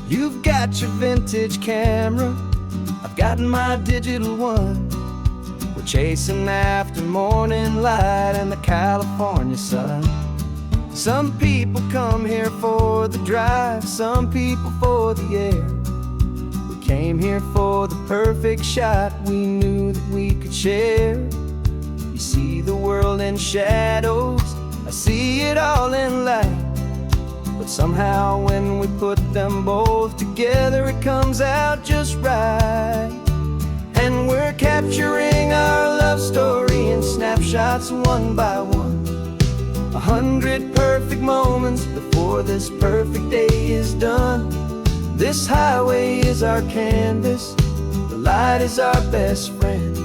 You've got your vintage camera, I've got my digital one. We're chasing after morning light and the California sun. Some people come here for the drive, some people for the air. We came here for the perfect shot we knew that we could share. You see the world in shadows, I see it all in light. But somehow when we put them both together, it comes out just right. And we're capturing our love story in snapshots one by one. 100 perfect moments before this perfect day is done. This highway is our canvas, the light is our best friend,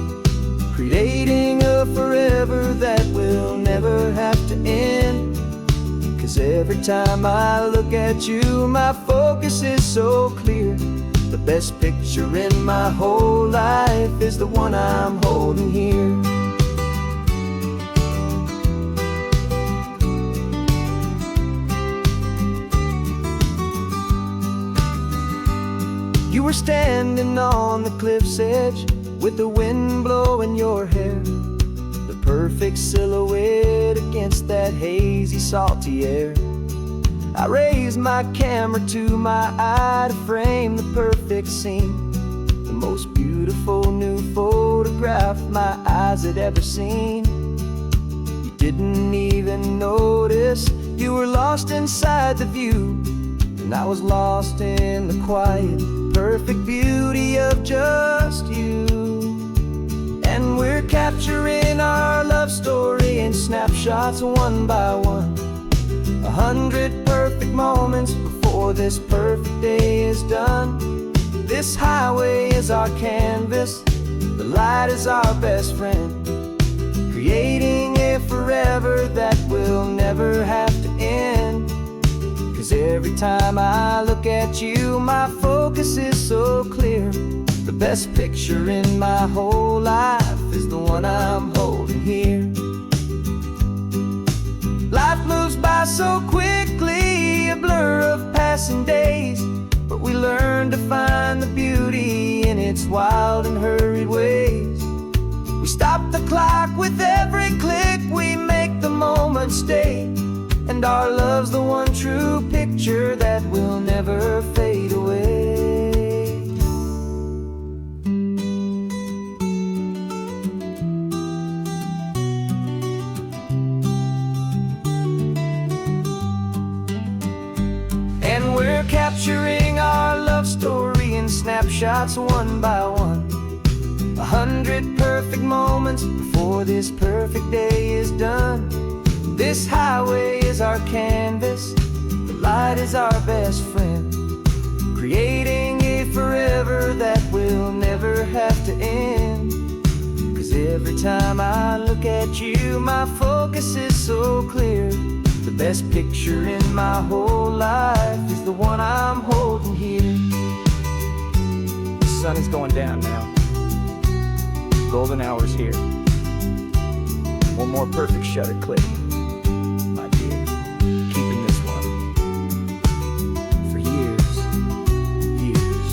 creating a forever that will never have to end. 'Cause every time I look at you, my focus is so clear. The best picture in my whole life is the one I'm holding here. You were standing on the cliff's edge with the wind blowing your hair, the perfect silhouette against that hazy, salty air. I raised my camera to my eye to frame the perfect scene, the most beautiful new photograph my eyes had ever seen. You didn't even notice you were lost inside the view, and I was lost in the quiet, perfect beauty of just you. And we're capturing our love story in snapshots one by one. 100 perfect moments before this perfect day is done. This highway is our canvas, the light is our best friend, creating a forever that will never have to end. 'Cause every time I look at you, my focus is so clear. The best picture in my whole life is the one I'm holding here. Life moves by so quickly, a blur of passing days, but we learn to find the beauty in its wild and hurried ways. We stop the clock with every click, we make the moment stay, and our love's the one true picture that will never fade away. And we're capturing our love story in snapshots one by one. 100 perfect moments before this perfect day is done. This highway is our canvas, the light is our best friend, creating a forever that will never have to end. 'Cause every time I look at you, my focus is so clear. The best picture in my whole life is the one I'm holding here. The sun is going down now. Golden hour's here. One more perfect shutter click. My dear, keeping this one for years, years.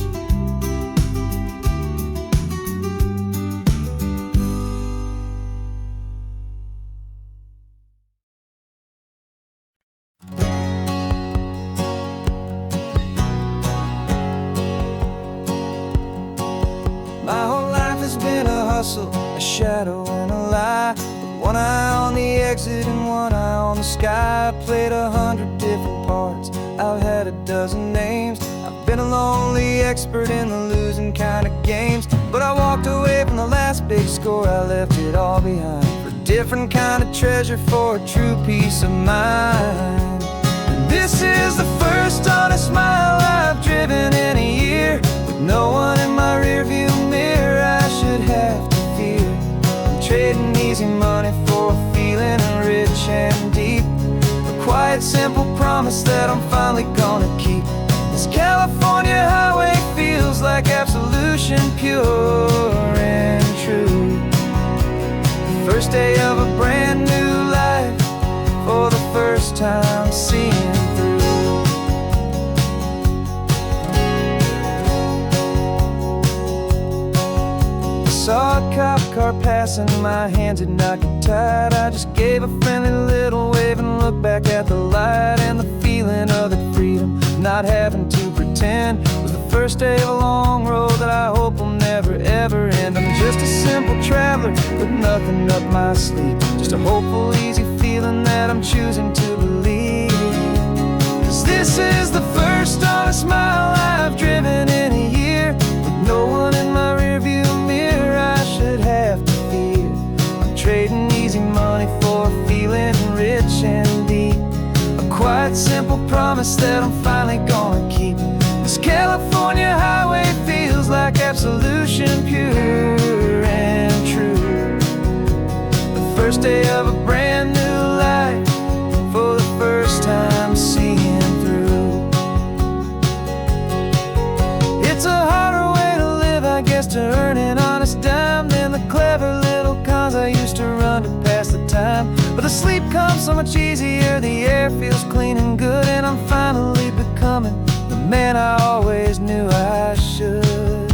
My whole life has been a hustle, a shadow and a lie. One eye on the exit and one eye on the sky. I played 100 different parts, I've had a dozen names. I've been a lonely expert in the losing kind of games, but I walked away from the last big score, I left it all behind for a different kind of treasure, for a true peace of mind. And this is the first honest smile I've driven in a year, with no one in my rearview mirror I should have to fear. I'm trading easy money for a feeling rich and deep, a quiet, simple promise that I'm finally gonna keep. This California highway feels like absolution, pure and true. The first day of a brand new life, for the first time seeing through. passing, my hands had not got tied. I just gave a friendly little wave and looked back at the light. And the feeling of that freedom, not having to pretend, was the first day of a long road that I hope will never ever end. I'm just a simple traveler with nothing up my sleeve, just a hopeful, easy feeling that I'm choosing to believe. 'Cause this is the first honest mile I've driven in a year, with no one in my rearview mirror I should have to fear. I'm trading easy money for a feeling rich and deep, a quiet, simple promise that I'm finally gonna keep. This California highway feels like absolution, pure and true. The first day of a brand new life, for the first time seeing through. It's a harder way to live, I guess, to earn an honest dime than the clever little cons I used to run to pass the time. But the sleep comes so much easier, the air feels clean and good, and I'm finally becoming the man I always knew I should.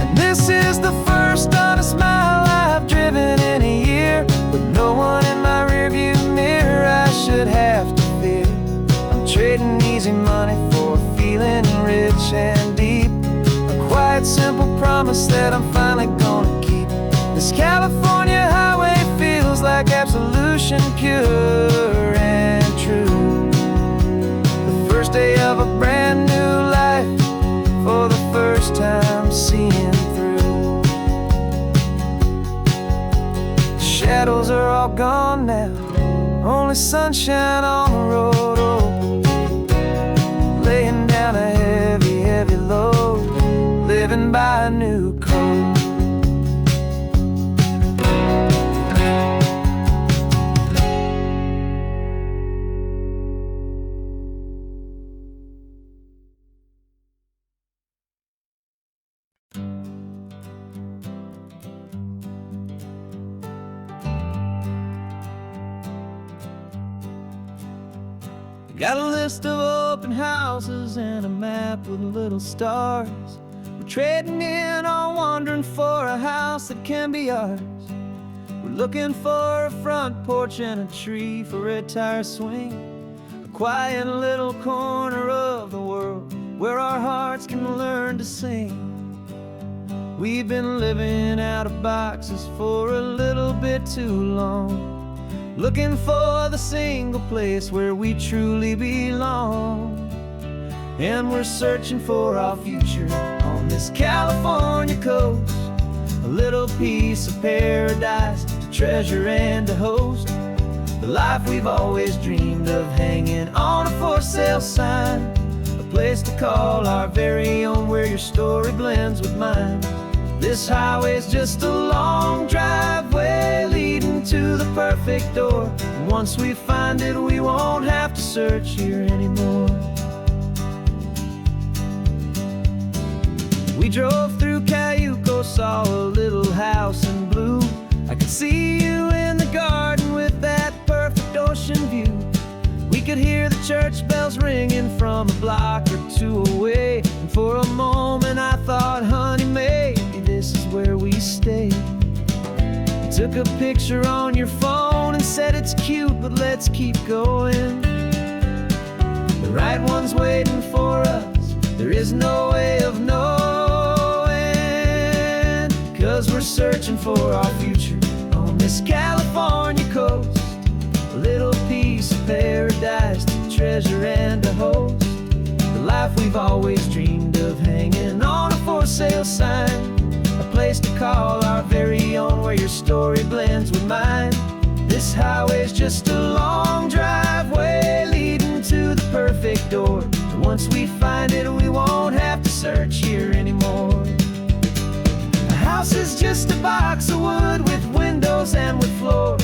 And this is the first honest mile I've driven in a year, with no one in my rearview mirror I should have to fear. I'm trading easy money for a feeling rich and deep, a quiet, simple promise that I'm finally gonna keep. This California highway feels like absolution, pure and true. The first day of a brand new life, for the first time seeing through. The shadows are all gone now, only sunshine on the road. Oh, laying down a heavy, heavy load, living by a new code. Got a list of open houses and a map with little stars. We're trading in on wandering for a house that can be ours. We're looking for a front porch and a tree for a tire swing, a quiet little corner of the world where our hearts can learn to sing. We've been living out of boxes for a little bit too long, looking for the single place where we truly belong. And we're searching for our future on this California coast, a little piece of paradise to treasure and to host, the life we've always dreamed of, hanging on a for sale sign, a place to call our very own, where your story blends with mine. This highway's just a long driveway leading to the perfect door. And once we find it, we won't have to search here anymore. We drove through Cayuco, saw a little house in blue. I could see you in the garden with that perfect ocean view. We could hear the church bells ringing from a block or two away. And for a moment I thought, honey, maybe this is where we stay. You took a picture on your phone and said it's cute, but let's keep going. The right one's waiting for us, there is no way of knowing, 'cause we're searching for our future on this California coast, a little piece of paradise to treasure and to host, the life we've always dreamed of, hanging on a for sale sign, a place to call our very own, where your story blends with mine. This highway's just a long driveway leading to the perfect door. And once we find it, we won't have to search here anymore. A house is just a box of wood with windows and with floors,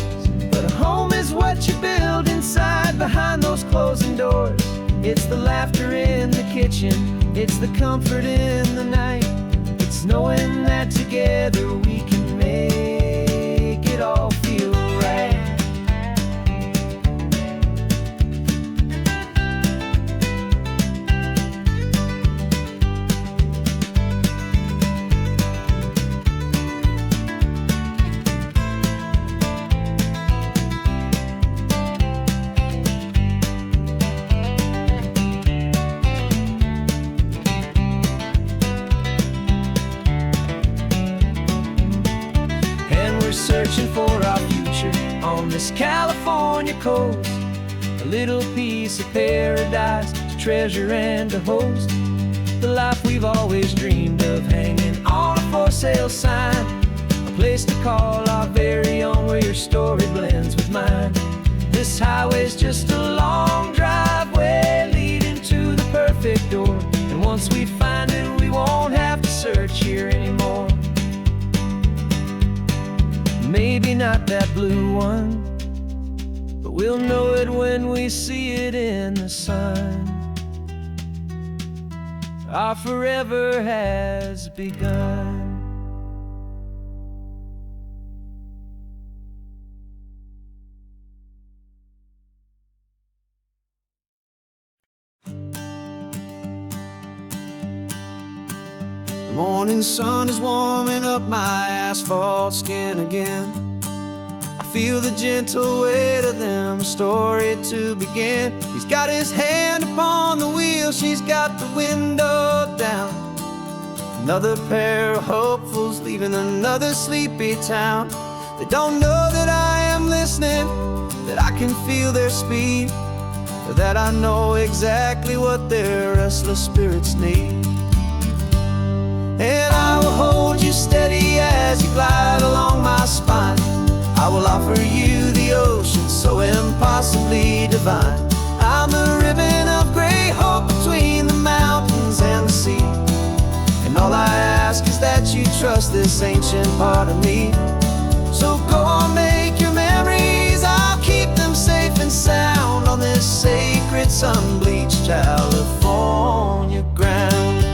but a home is what you build inside behind those closing doors. It's the laughter in the kitchen, it's the comfort in the night, it's knowing that together we can make it all feel right. this California coast, a little piece of paradise to treasure and to host. The life we've always dreamed of, hanging on a for sale sign, a place to call our very own, where your story blends with mine. This highway's just a long driveway leading to the perfect door, and once we find it, we won't have to search here anymore. Maybe not that blue one, but we'll know it when we see it in the sun. Our forever has begun. The morning sun is warming up my asphalt skin again. I feel the gentle weight of them, a story to begin. He's got his hand upon the wheel, she's got the window down. Another pair of hopefuls leaving another sleepy town. They don't know that I am listening, that I can feel their speed, or that I know exactly what their restless spirits need. And I will hold you steady as you glide along my spine. I will offer you the ocean so impossibly divine. I'm the ribbon of gray hope between the mountains and the sea, and all I ask is that you trust this ancient part of me. So go on, make your memories, I'll keep them safe and sound on this sacred sun-bleached California ground.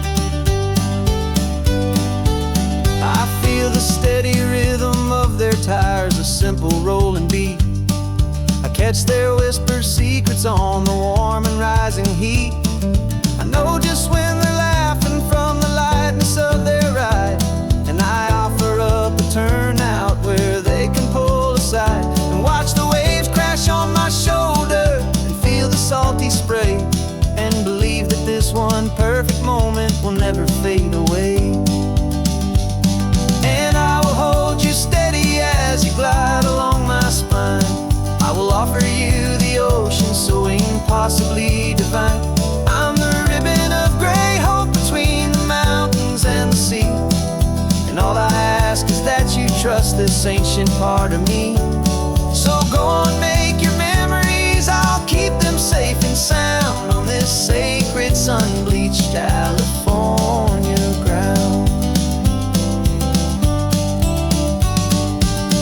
I feel the steady rhythm of their tires, a simple rolling beat. I catch their whispered secrets on the warm and rising heat. I know just when they're laughing from the lightness of their ride, and I offer up a turnout where they can pull aside and watch the waves crash on my shoulder and feel the salty spray, and believe that this one perfect moment will never fade away. And I will hold you steady as you glide along my spine. I will offer you the ocean so impossibly divine. I'm the ribbon of gray hope between the mountains and the sea, and all I ask is that you trust this ancient part of me. So go on, make your memories, I'll keep them safe and sound on this sacred sun-bleached California ground.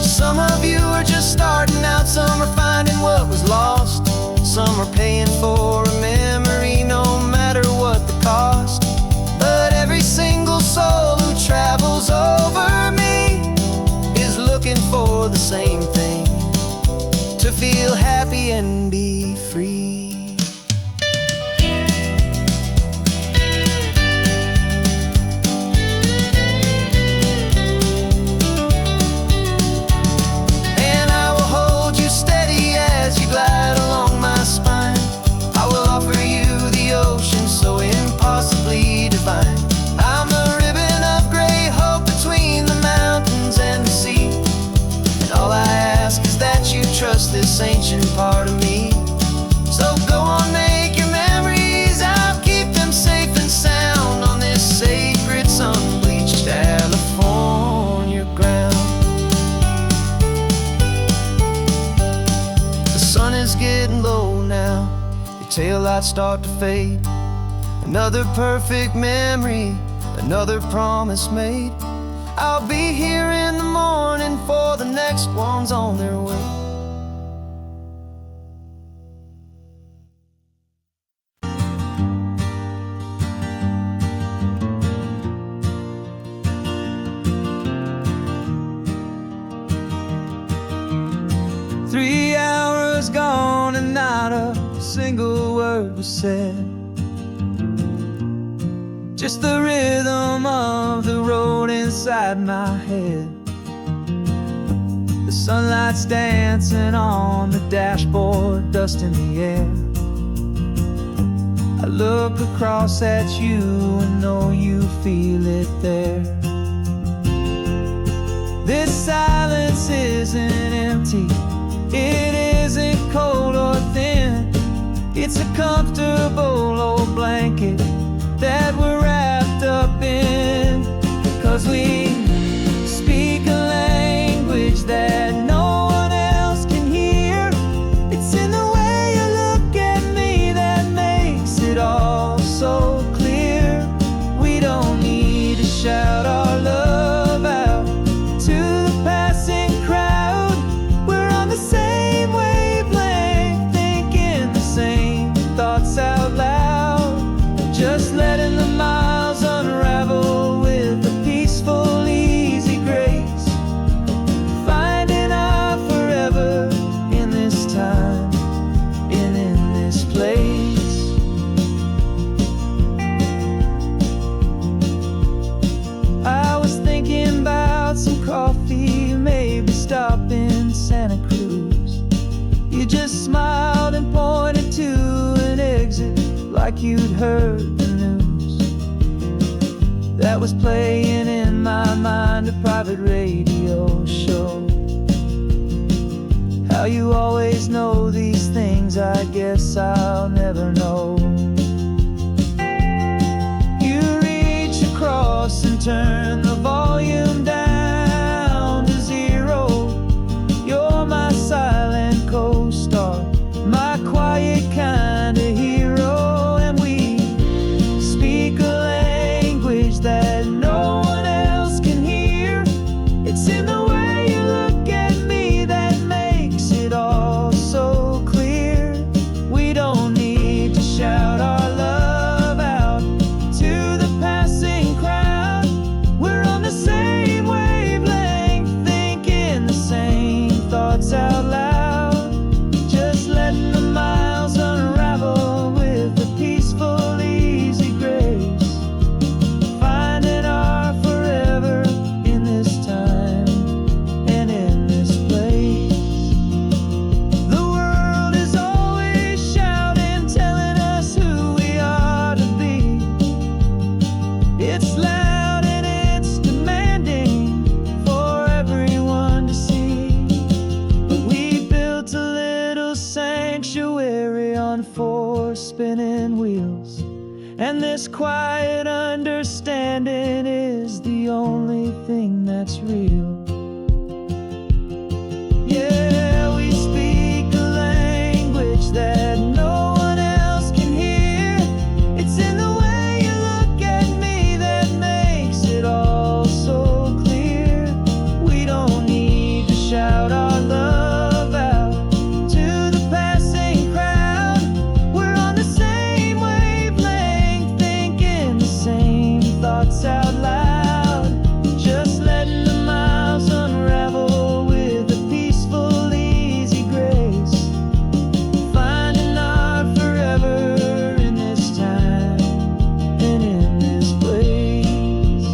Some of you are just starting out, some are finding what was lost, some are paying for a memory no matter what the cost. But every single soul who travels over me is looking for the same thing, to feel happy and be free. I'm the ribbon of gray hope between the mountains and the sea, and all I ask is that you trust this ancient part of me. So go on, make your memories, I'll keep them safe and sound on this sacred sun-bleached California ground. The sun is getting low now, your taillights start to fade. Another perfect memory, another promise made. I'll be here in the morning for the next ones on their way. "3 hours gone and not a single word was said. Just the rhythm of the road inside my head. The sunlight's dancing on the dashboard, dust in the air. I look across at you and know you feel it there. This silence isn't empty, It's a comfortable old blanket that we're wrapped up in, 'cause we speak a language that no one else can hear. It's in the way you look at me that makes it all so clear. We don't need to shout our love out to the passing crowd. We're on the same wavelength, thinking the same thoughts out loud. Just letting the miles unravel with a peaceful, easy grace. Finding our forever in this time and in this place. I was thinking about some coffee, maybe stop in Santa Cruz. You just smiled and pointed to an exit like you'd heard the news. That was playing in my mind, a private radio show. How you always know these things, I guess I'll never know. You reach across and turn the volume down to 0. You're my silent co-star, my quiet kind of hero. And we speak a language that no one else can hear. It's in the way you look at me that makes it all so clear. We don't need to shout our love out to the passing crowd. We're on the same wavelength, thinking the same thoughts out loud. Just letting the miles unravel with a peaceful, easy grace. Finding our forever in this time and in this place. The world is always shouting, telling us who we are to be. It's loud and it's demanding for everyone to see. But we built a little sanctuary on 4 spinning wheels, and this quiet understanding is the only thing that's real. Yeah, we speak a language that no one else can hear. It's in the way you look at me that makes it all so clear. We don't need to shout our love out to the passing crowd. We're on the same wavelength, thinking the same thoughts out loud. Just letting the miles unravel with a peaceful, easy grace. Finding our forever in this time and in this place.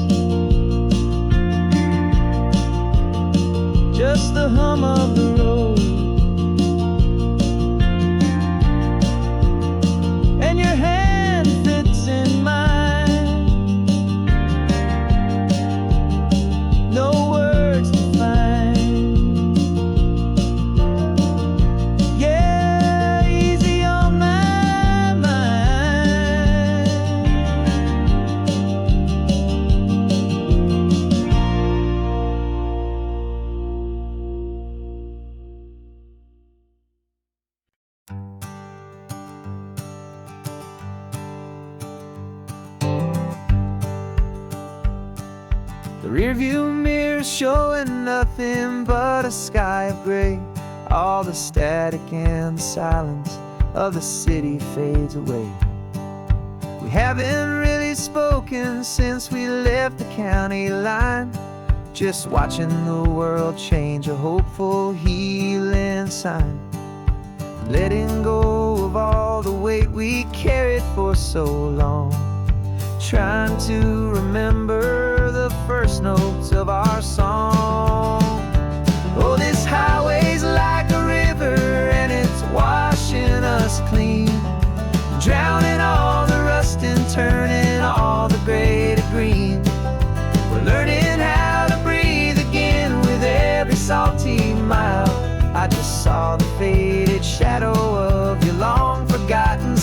Just the hum of the road and your hand fits in mine. No words to find. Yeah, easy on my mind. The rearview mirror's showing nothing but a sky of gray. All the static and the silence of the city fades away. We haven't really spoken since we left the county line. Just watching the world change, a hopeful healing sign. Letting go of all the weight we carried for so long. Trying to remember the first notes of our song. Oh, this highway's like a river and it's washing us clean, drowning all the rust and turning all the gray to green. We're learning how to breathe again with every salty mile. I just saw the faded shadow of your long forgotten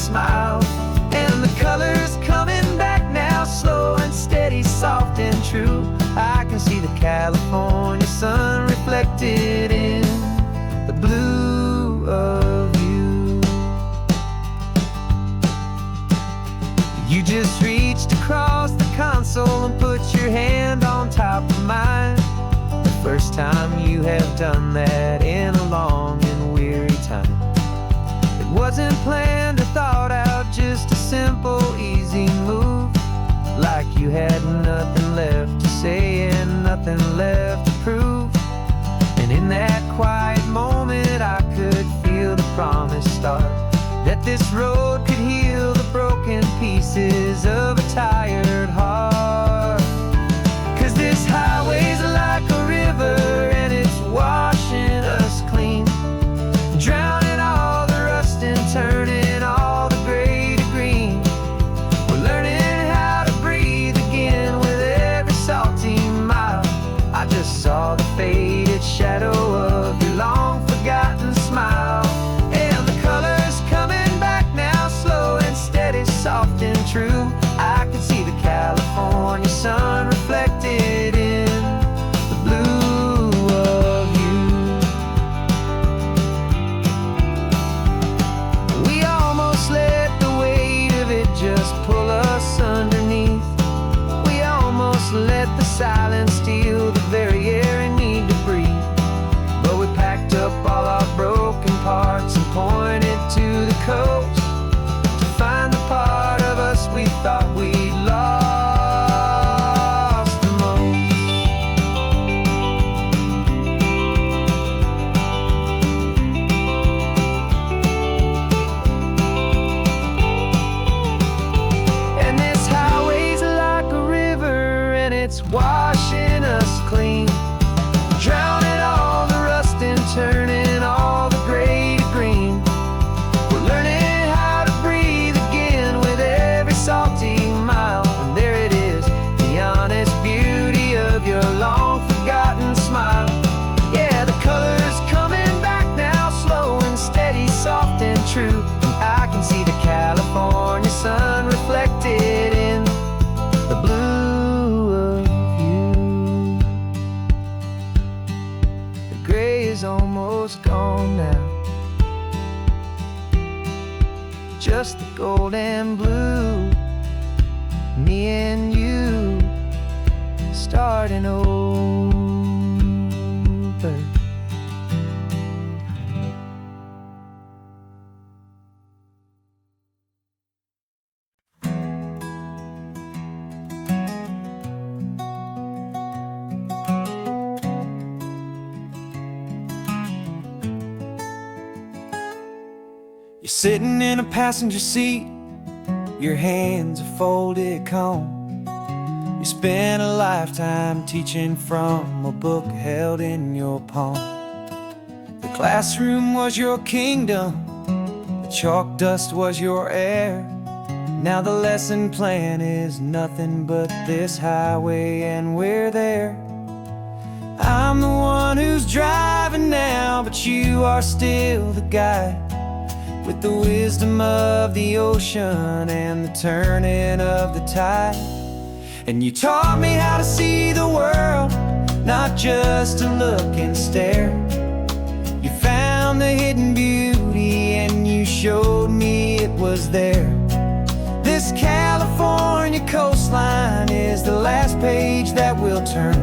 see the California sun reflected in the blue of you. You just reached across the console and put your hand on top of mine. The first time you have done that in a long and weary time. It wasn't planned or thought out, just a simple, easy move. Like you had nothing left to say and nothing left to prove. And in that quiet moment I could feel the promise start, that this road could heal the broken pieces of a tired heart. 'Cause this highway's like a river and it's washing us clean, drowning all the rust and turning all the gray to green. We're learning how to breathe again with every salty mile. I just saw the faded shadow of your long forgotten smile. And the colors coming back now, slow and steady, soft and true. I can see the California sun reflected in the blue of you. We almost let the weight of it just pull us underneath. We almost let the silence steal the very air I need to breathe. But we packed up all our broken parts and pointed to the coast to find the part of us we thought we'd lost the most. And this highway's like a river and it's washing us clean, drowning all the rust and turning all the gray to green. We're learning how to breathe again with every salty mile. And there it is, the honest beauty of your long forgotten smile. Yeah, the colors coming back now, slow and steady, soft and true. And I can see the California sun reflected in the blue of you. The gray is almost gone now, just the gold and blue. Me and you starting over. You're sitting in a passenger seat, your hands are folded calm. You spent a lifetime teaching from a book held in your palm. The classroom was your kingdom, the chalk dust was your air. Now the lesson plan is nothing but this highway and we're there. I'm the one who's driving now, but you are still the guide, with the wisdom of the ocean and the turning of the tide. And you taught me how to see the world, not just to look and stare. You found the hidden beauty and you showed me it was there. This California coastline is the last page that we'll turn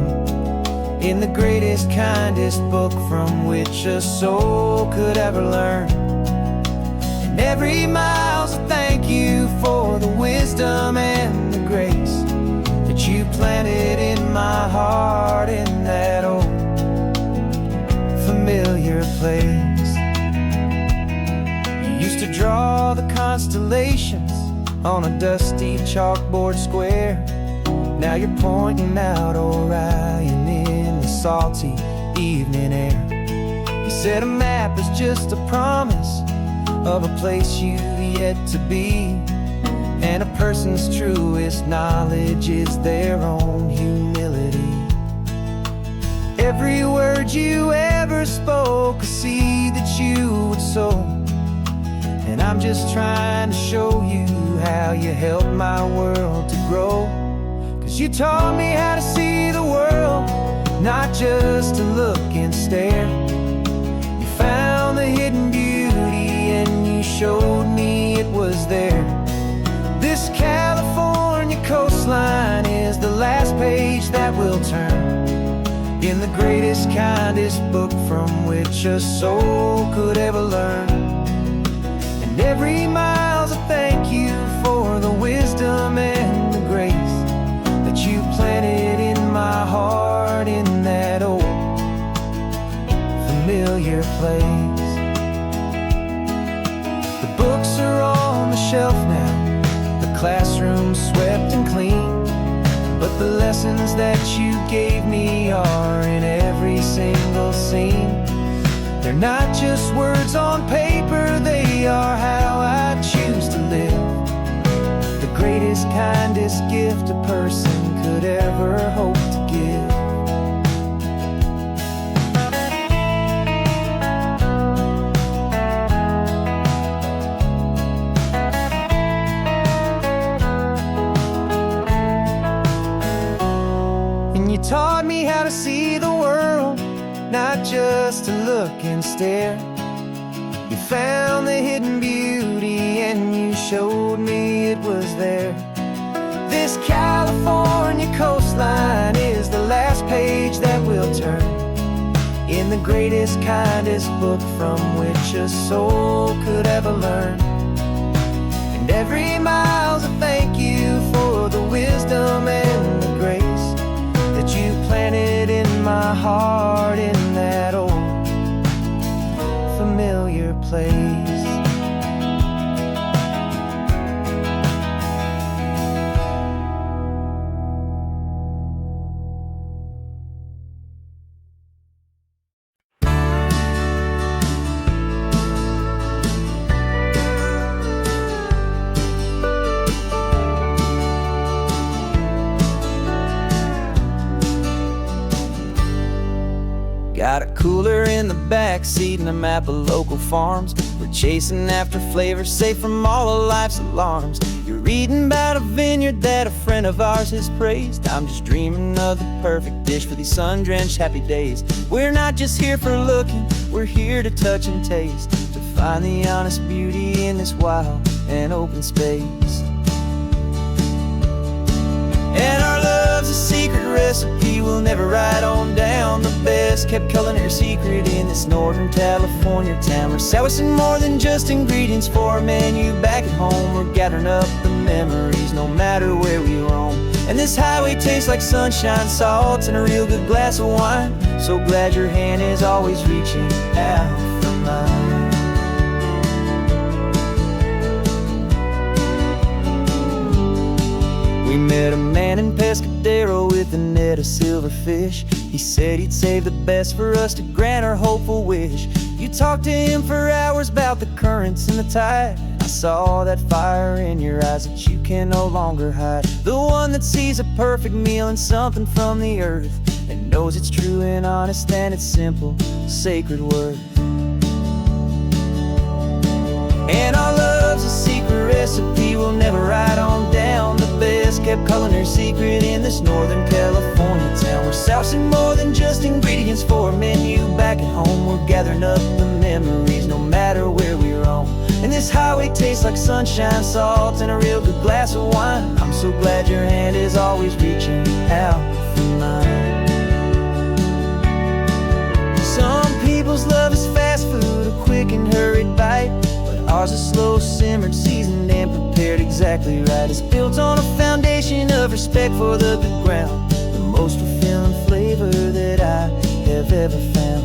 in the greatest, kindest book from which a soul could ever learn. And every mile's a thank you for the wisdom and the grace that you planted in my heart in that old familiar place. You used to draw the constellations on a dusty chalkboard square. Now you're pointing out Orion in the salty evening air. You said a map is just a promise of a place you've yet to be, and a person's truest knowledge is their own humility. Every word you ever spoke, a seed that you would sow. And I'm just trying to show you how you helped my world to grow. 'Cause 'Cause you taught me how to see the world, not just to look and stare. You found the hidden beauty and you showed me it was there. This California coastline is the last page that we'll turn in the greatest, kindest book from which a soul could ever learn. And every mile's a thank you for the wisdom and the grace that you planted in my heart in that old familiar place. The books are on the shelf now, the classroom swept and clean, but the lessons that you gave me are in every single scene. They're not just words on paper, they are how I choose to live. The greatest, kindest gift a person could ever hope to give. And you taught me how to see the world, not just to look and stare. You found the hidden beauty and you showed me it was there. This California coastline is the last page that we'll turn in the greatest, kindest book from which a soul could ever learn. And every mile's a thank you for the wisdom and the grace that you planted in my heart in that old familiar place. Got a cooler in the back seat and a map of local farms. We're chasing after flavors safe from all of life's alarms. You're reading about a vineyard that a friend of ours has praised. I'm just dreaming of the perfect dish for these sun-drenched happy days. We're not just here for looking, we're here to touch and taste, to find the honest beauty in this wild and open space. And our love's a secret recipe we'll never write on down. The best kept culinary secret in this Northern California town. We're sourcing more than just ingredients for a menu back at home. We're gathering up the memories no matter where we roam. And this highway tastes like sunshine, salt, and a real good glass of wine. So glad your hand is always reaching out for mine. We met a man in Pescadero with a net of silverfish. He said he'd save the best for us to grant our hopeful wish. You talked to him for hours about the currents and the tide. I saw that fire in your eyes that you can no longer hide. The one that sees a perfect meal in something from the earth, and knows it's true and honest and it's simple, sacred worth. And our love's a secret recipe we'll never write on down. The best kept culinary secret in this Northern California town. We're sourcing more than just ingredients for a menu back at home. We're gathering up the memories no matter where we roam. And this highway tastes like sunshine, salt, and a real good glass of wine. I'm so glad your hand is always reaching out for mine. Some people's love is fast food, a quick and hurried bite. Ours is slow simmered, seasoned and prepared exactly right. It's built on a foundation of respect for the good ground, the most fulfilling flavor that I have ever found.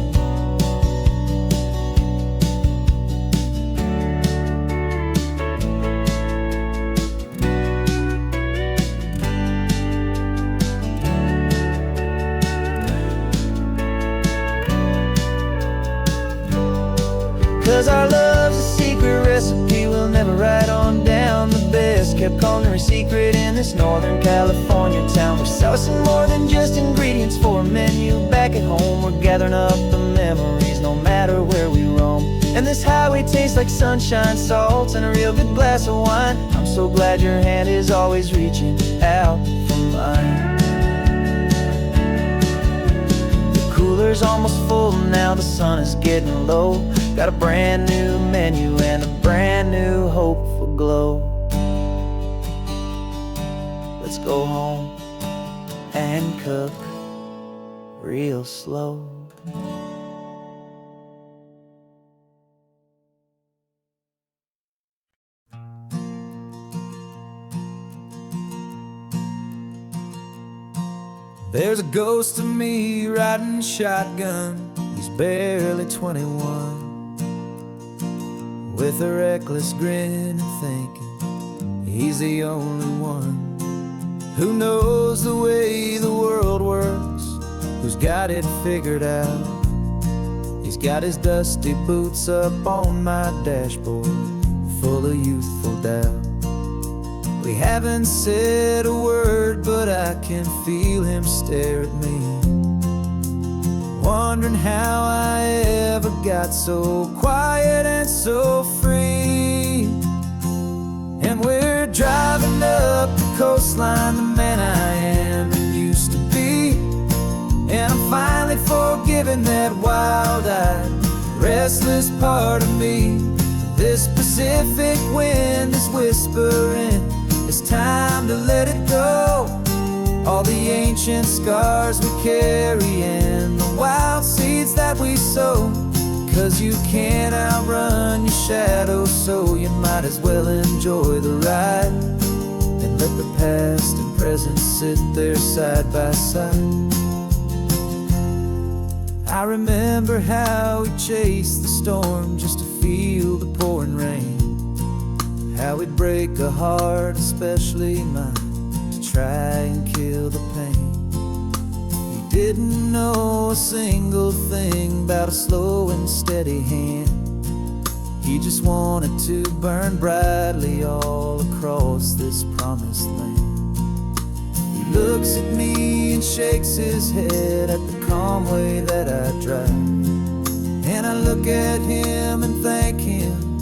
'Cause our love's a secret recipe we'll never write on down. The best kept culinary secret in this Northern California town. We're sourcing more than just ingredients for a menu back at home. We're gathering up the memories no matter where we roam. And this highway tastes like sunshine, salt, and a real good glass of wine. I'm so glad your hand is always reaching out for mine. The cooler's almost full now, the sun is getting low. Got a brand new menu and a brand new hopeful glow. Let's go home and cook real slow. There's a ghost of me riding shotgun. He's barely 21, with a reckless grin and thinking he's the only one who knows the way the world works, who's got it figured out. He's got his dusty boots up on my dashboard, full of youthful doubt. We haven't said a word, but I can feel him stare at me, wondering how I ever got so quiet and so free. And we're driving up the coastline, the man I am and used to be. And I'm finally forgiving that wild-eyed, restless part of me. This Pacific wind is whispering, it's time to let it go. All the ancient scars we carry and the wild seeds that we sow. 'Cause you can't outrun your shadow, so you might as well enjoy the ride and let the past and present sit there side by side. I remember how we chased the storm just to feel the pouring rain, how we'd break a heart, especially mine, to try and kill the pain. He didn't know a single thing about a slow and steady hand. He just wanted to burn brightly all across this promised land. He looks at me and shakes his head at the calm way that I drive, and I look at him and thank him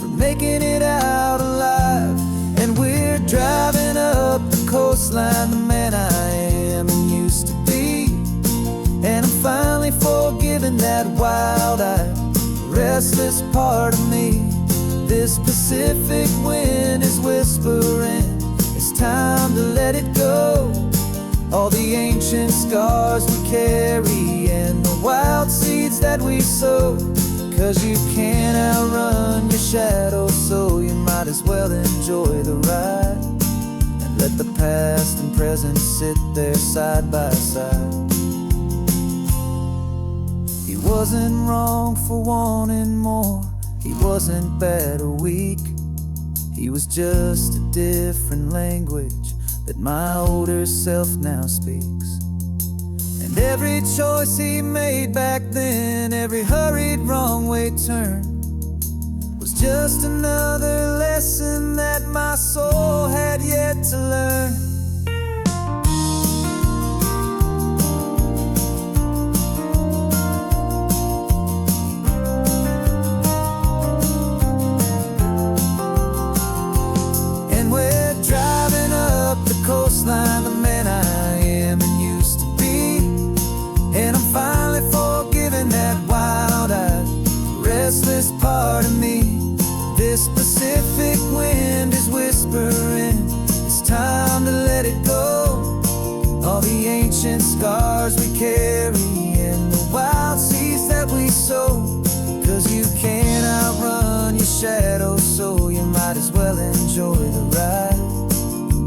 for making it out alive. And we're driving up the coastline, the man I am and used to be. And I'm finally forgiving that wild-eyed, restless part of me. This Pacific wind is whispering, it's time to let it go. All the ancient scars we carry and the wild seeds that we sow. 'Cause you can't outrun your shadow, so you might as well enjoy the ride and let the past and present sit there side by side. He wasn't wrong for wanting more, he wasn't bad or weak. He was just a different language that my older self now speaks. And every choice he made back then, every hurried wrong way turn, was just another lesson that my soul had yet to learn. And we're driving up the coastline, the man I am and used to be. And I'm finally forgiving that wild-eyed, restless part of me. This Pacific wind is whispering, it's time to let it go. All the ancient scars we carry and the wild seeds that we sow. 'Cause you can't outrun your shadow, so you might as well enjoy the ride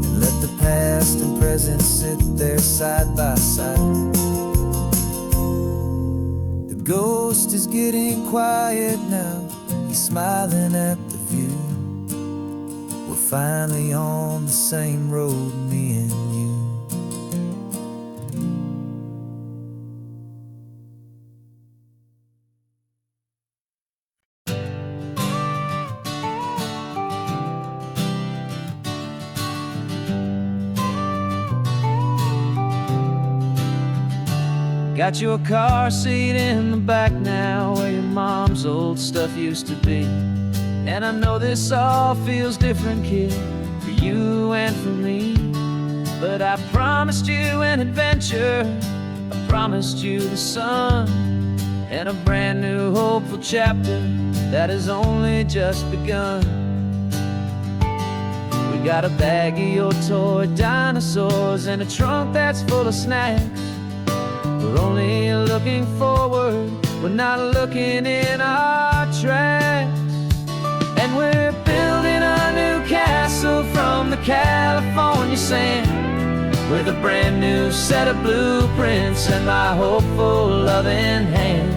and let the past and present sit there side by side. The ghost is getting quiet now, he's smiling at the view. We're finally on the same road, me and you. Got your car seat in the back now, where your mom's old stuff used to be. And I know this all feels different, kid, for you and for me. But I promised you an adventure, I promised you the sun, and a brand new hopeful chapter that has only just begun. We got a bag of your toy dinosaurs and a trunk that's full of snacks. We're only looking forward, we're not looking in our tracks. And we're building a new castle from the California sand, with a brand new set of blueprints and my hopeful loving hand.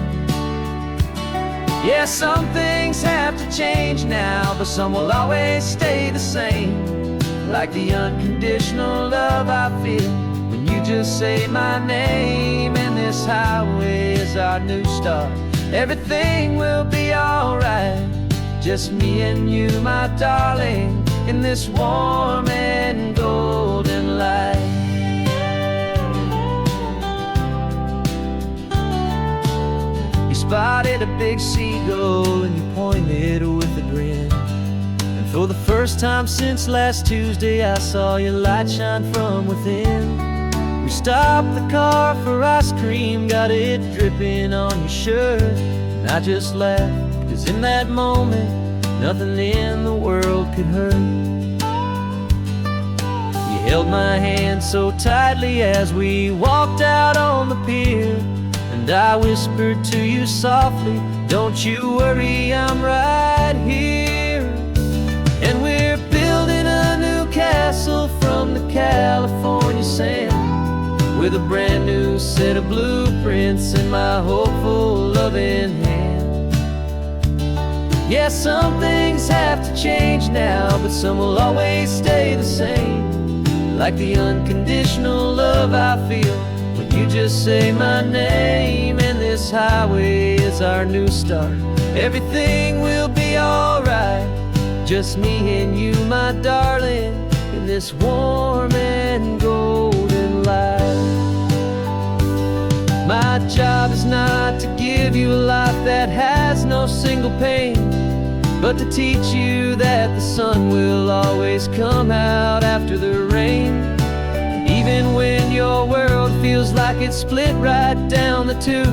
Yeah, some things have to change now, but some will always stay the same. Like the unconditional love I feel when you just say my name. And this highway is our new start. Everything will be alright, just me and you, my darling, in this warm and golden light. You spotted a big seagull and you pointed with a grin. And for the first time since last Tuesday, I saw your light shine from within. We stopped the car for ice cream, got it dripping on your shirt. And I just laughed, 'cause in that moment, nothing in the world could hurt. You held my hand so tightly as we walked out on the pier, and I whispered to you softly, don't you worry, I'm right here. And we're building a new castle from the California sand, with a brand new set of blueprints in my hopeful loving hand. Yeah, some things have to change now, but some will always stay the same. Like the unconditional love I feel when you just say my name. And this highway is our new start. Everything will be alright, just me and you, my darling, in this warm and golden light. My job is not to give you a life that has no single pain, but to teach you that the sun will always come out after the rain. Even when your world feels like it's split right down the two,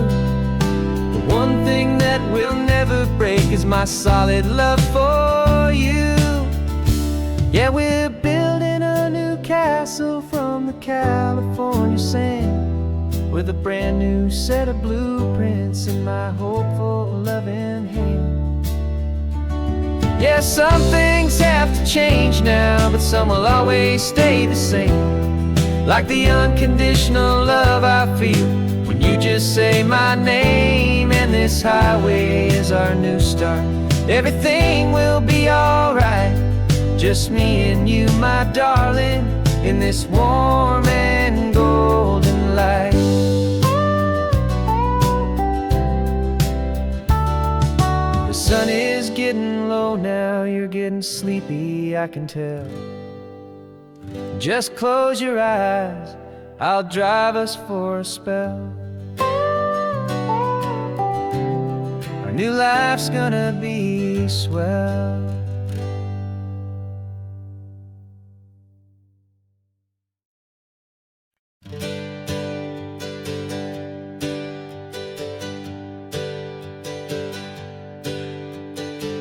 the one thing that will never break is my solid love for you. Yeah, we're building a new castle from the California sand, with a brand new set of blueprints in my hopeful loving hand. Yeah, some things have to change now, but some will always stay the same. Like the unconditional love I feel when you just say my name. And this highway is our new start. Everything will be alright, just me and you, my darling, in this warm and golden light. The sun is getting low now, you're getting sleepy, I can tell. Just close your eyes, I'll drive us for a spell. Our new life's gonna be swell.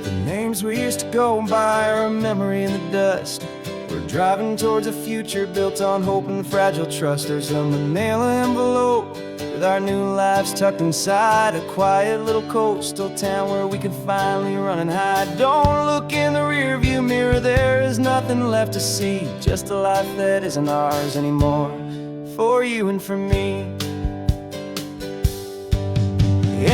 The names we used to go by are a memory in the dust. We're driving towards a future built on hope and fragile trust. There's a manila envelope with our new lives tucked inside, a quiet little coastal town where we can finally run and hide. Don't look in the rearview mirror, there is nothing left to see, just a life that isn't ours anymore, for you and for me.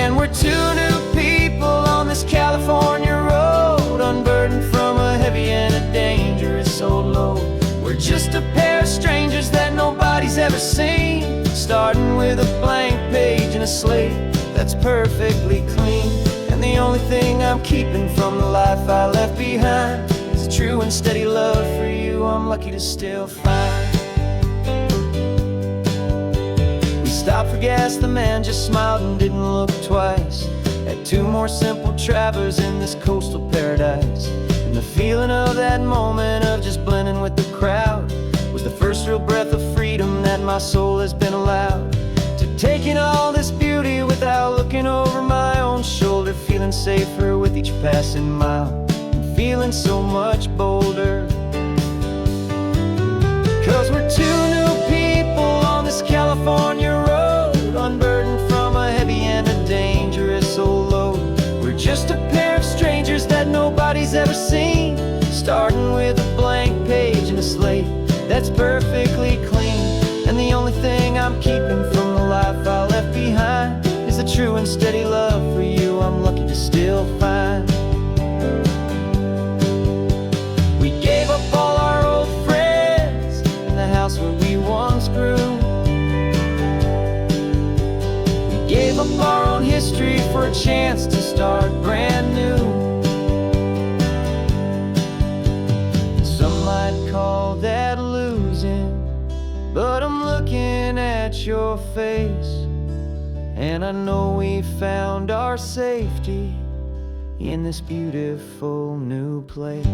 And we're two new people on this California road, unburdened from a heavy and a dangerous old load. We're just a pair of strangers that nobody's ever seen, starting with a blank page and a slate that's perfectly clean. And the only thing I'm keeping from the life I left behind is a true and steady love for you I'm lucky to still find. We stopped for gas, the man just smiled and didn't look twice. Had 2 more more simple travelers in this coastal paradise. And the feeling of that moment of just blending with the crowd was the first real breath of freedom that my soul has been allowed. To take in all this beauty without looking over my own shoulder, feeling safer with each passing mile, and feeling so much bolder. 'Cause we're two new people on this California road, unburdened from a heavy and a dangerous old load. We're just a pair of strangers that nobody's ever seen, starting with a blank page and a slate that's perfectly clean. And the only thing I'm keeping from the life I left behind is the true and steady love for you I'm lucky to still find. We gave up all our old friends in the house where we once grew. We gave up our own history for a chance to start brand new. Some might call that losing, but I'm looking at your face, and I know we found our safety in this beautiful new place.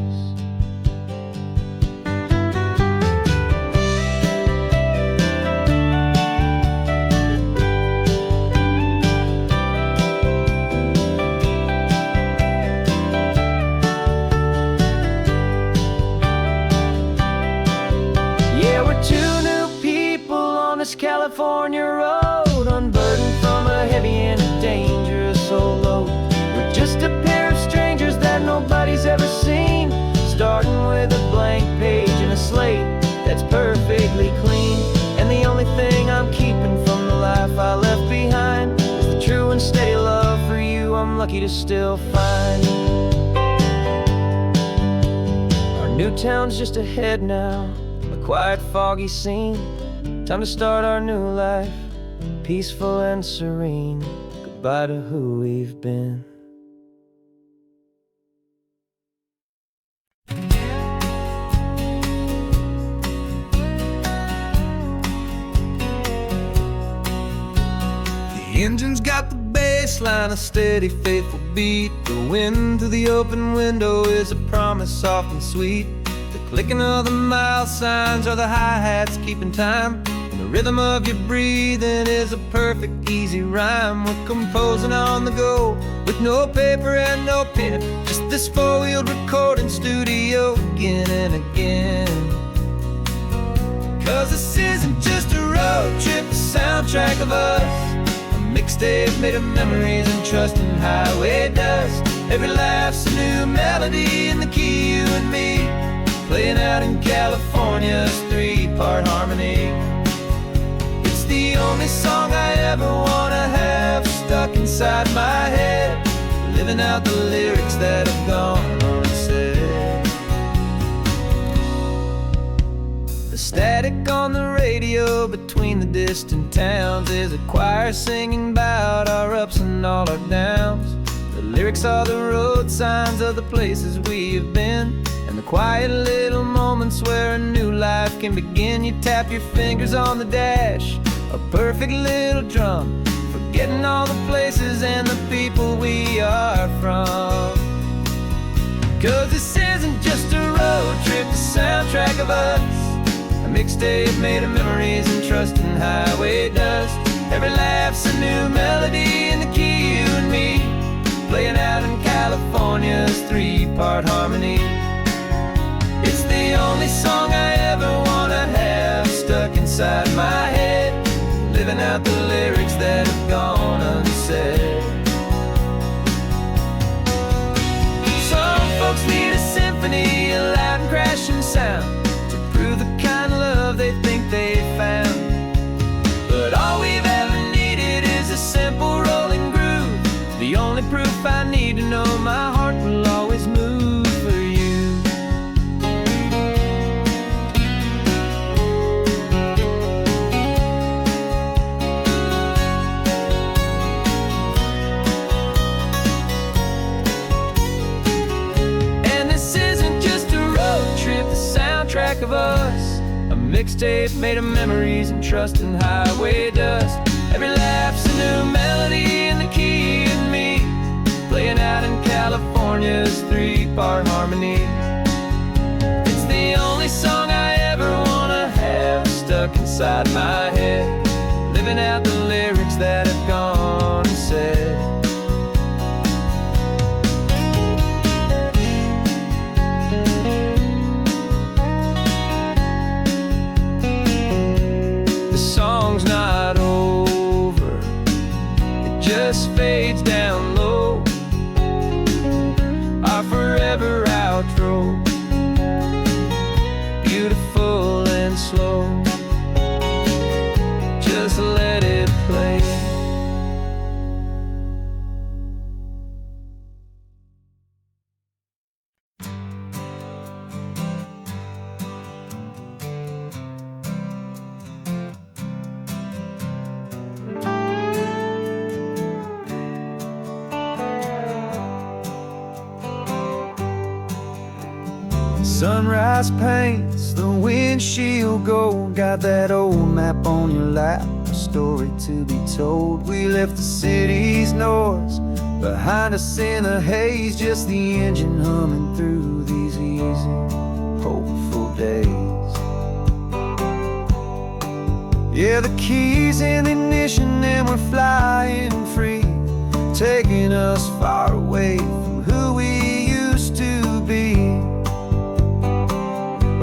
Yeah, we're two new people on this California road, unburdened from a heavy and a dangerous old load. We're just a pair of strangers that nobody's ever seen, starting with a blank page and a slate that's perfectly clean. And the only thing I'm keeping from the life I left behind is the true and steady love for you I'm lucky to still find. Our new town's just ahead now, a quiet, foggy scene. Time to start our new life, peaceful and serene. Goodbye to who we've been. The engine's got the bass line, a steady, faithful beat. The wind through the open window is a promise soft and sweet. The clicking of the mile signs are the hi-hats keeping time. The rhythm of your breathing is a perfect, easy rhyme. We're composing on the go with no paper and no pen, just this four-wheeled recording studio again and again. 'Cause this isn't just a road trip, the soundtrack of us, a mixtape made of memories and trust in highway dust. Every laugh's a new melody in the key, you and me, playing out in California's three-part harmony. The only song I ever wanna have stuck inside my head, living out the lyrics that have gone unsaid. The static on the radio between the distant towns is a choir singing about our ups and all our downs. The lyrics are the road signs of the places we have been, and the quiet little moments where a new life can begin. You tap your fingers on the dash, a perfect little drum, forgetting all the places and the people we are from. 'Cause this isn't just a road trip, the soundtrack of us, a mixtape made of memories and trust in highway dust. Every laugh's a new melody in the key, you and me, playing out in California's three-part harmony. It's the only song I ever wanna have stuck inside my head, living out the lyrics that have gone unsaid. Some folks need a symphony, a loud and crashing sound, to prove the kind of love they think they found. But all we've ever needed is a simple rolling groove, the only proof I need to know my heart will always move for you. Track of us, a mixtape made of memories and trust in highway dust. Every laugh's a new melody in the key and me, playing California's three-part harmony. It's the only song I ever wanna have stuck inside my head, living out the lyrics that have gone and said. The song's not over, it just fades down low, our forever outro, beautiful and slow. Just let it play. Sunrise paints the windshield gold. Got that old map on your lap, a story to be told. We left the city's noise behind us in the haze, just the engine humming through these easy, hopeful days. Yeah, the keys in the ignition and we're flying free, taking us far away from who we used to be.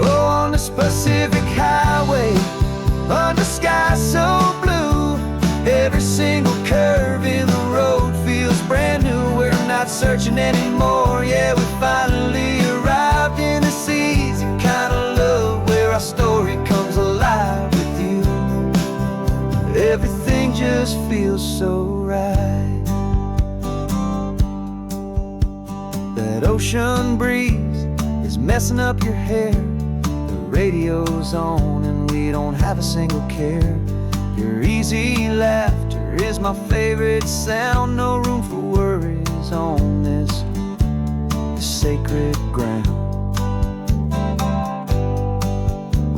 Oh, on this Pacific highway, under sky so blue, every single curve in the road feels brand new. We're not searching anymore, yeah, we finally arrived in this easy kind of love, where our story comes alive with you. Everything just feels so right. That ocean breeze is messing up your hair, radio's on and we don't have a single care. Your easy laughter is my favorite sound. No room for worries on this sacred ground.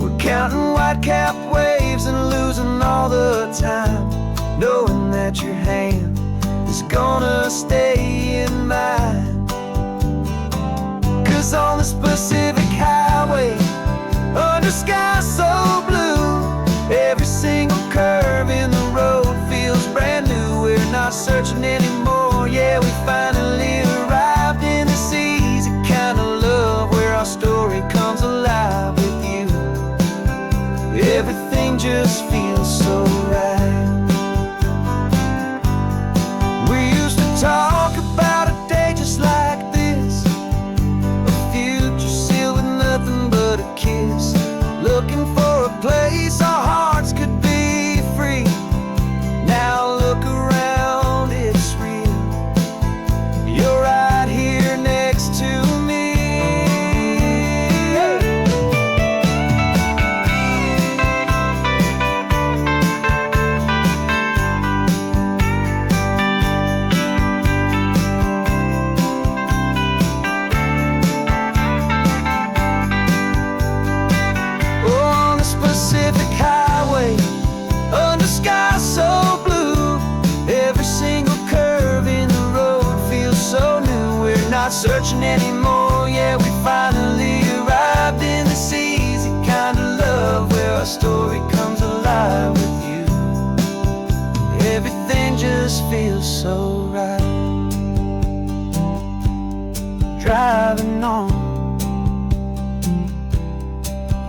We're counting white-capped waves and losing all the time, knowing that your hand is gonna stay in mine. 'Cause on this Pacific highway, under sky so blue, every single curve in the road feels brand new. We're not searching anymore, yeah, we finally arrived in this easy kind of love, where our story comes alive with you. Everything just feels so right. We used to talk about a day just like this, a future sealed with nothing but a kiss, looking for a place our hearts could be free. Now look around, it's real. You're right here next to me. Pacific highway, under sky so blue, every single curve in the road feels so new. We're not searching anymore, yeah, we finally arrived in this easy kind of love, where our story comes alive with you. Everything just feels so right. Driving on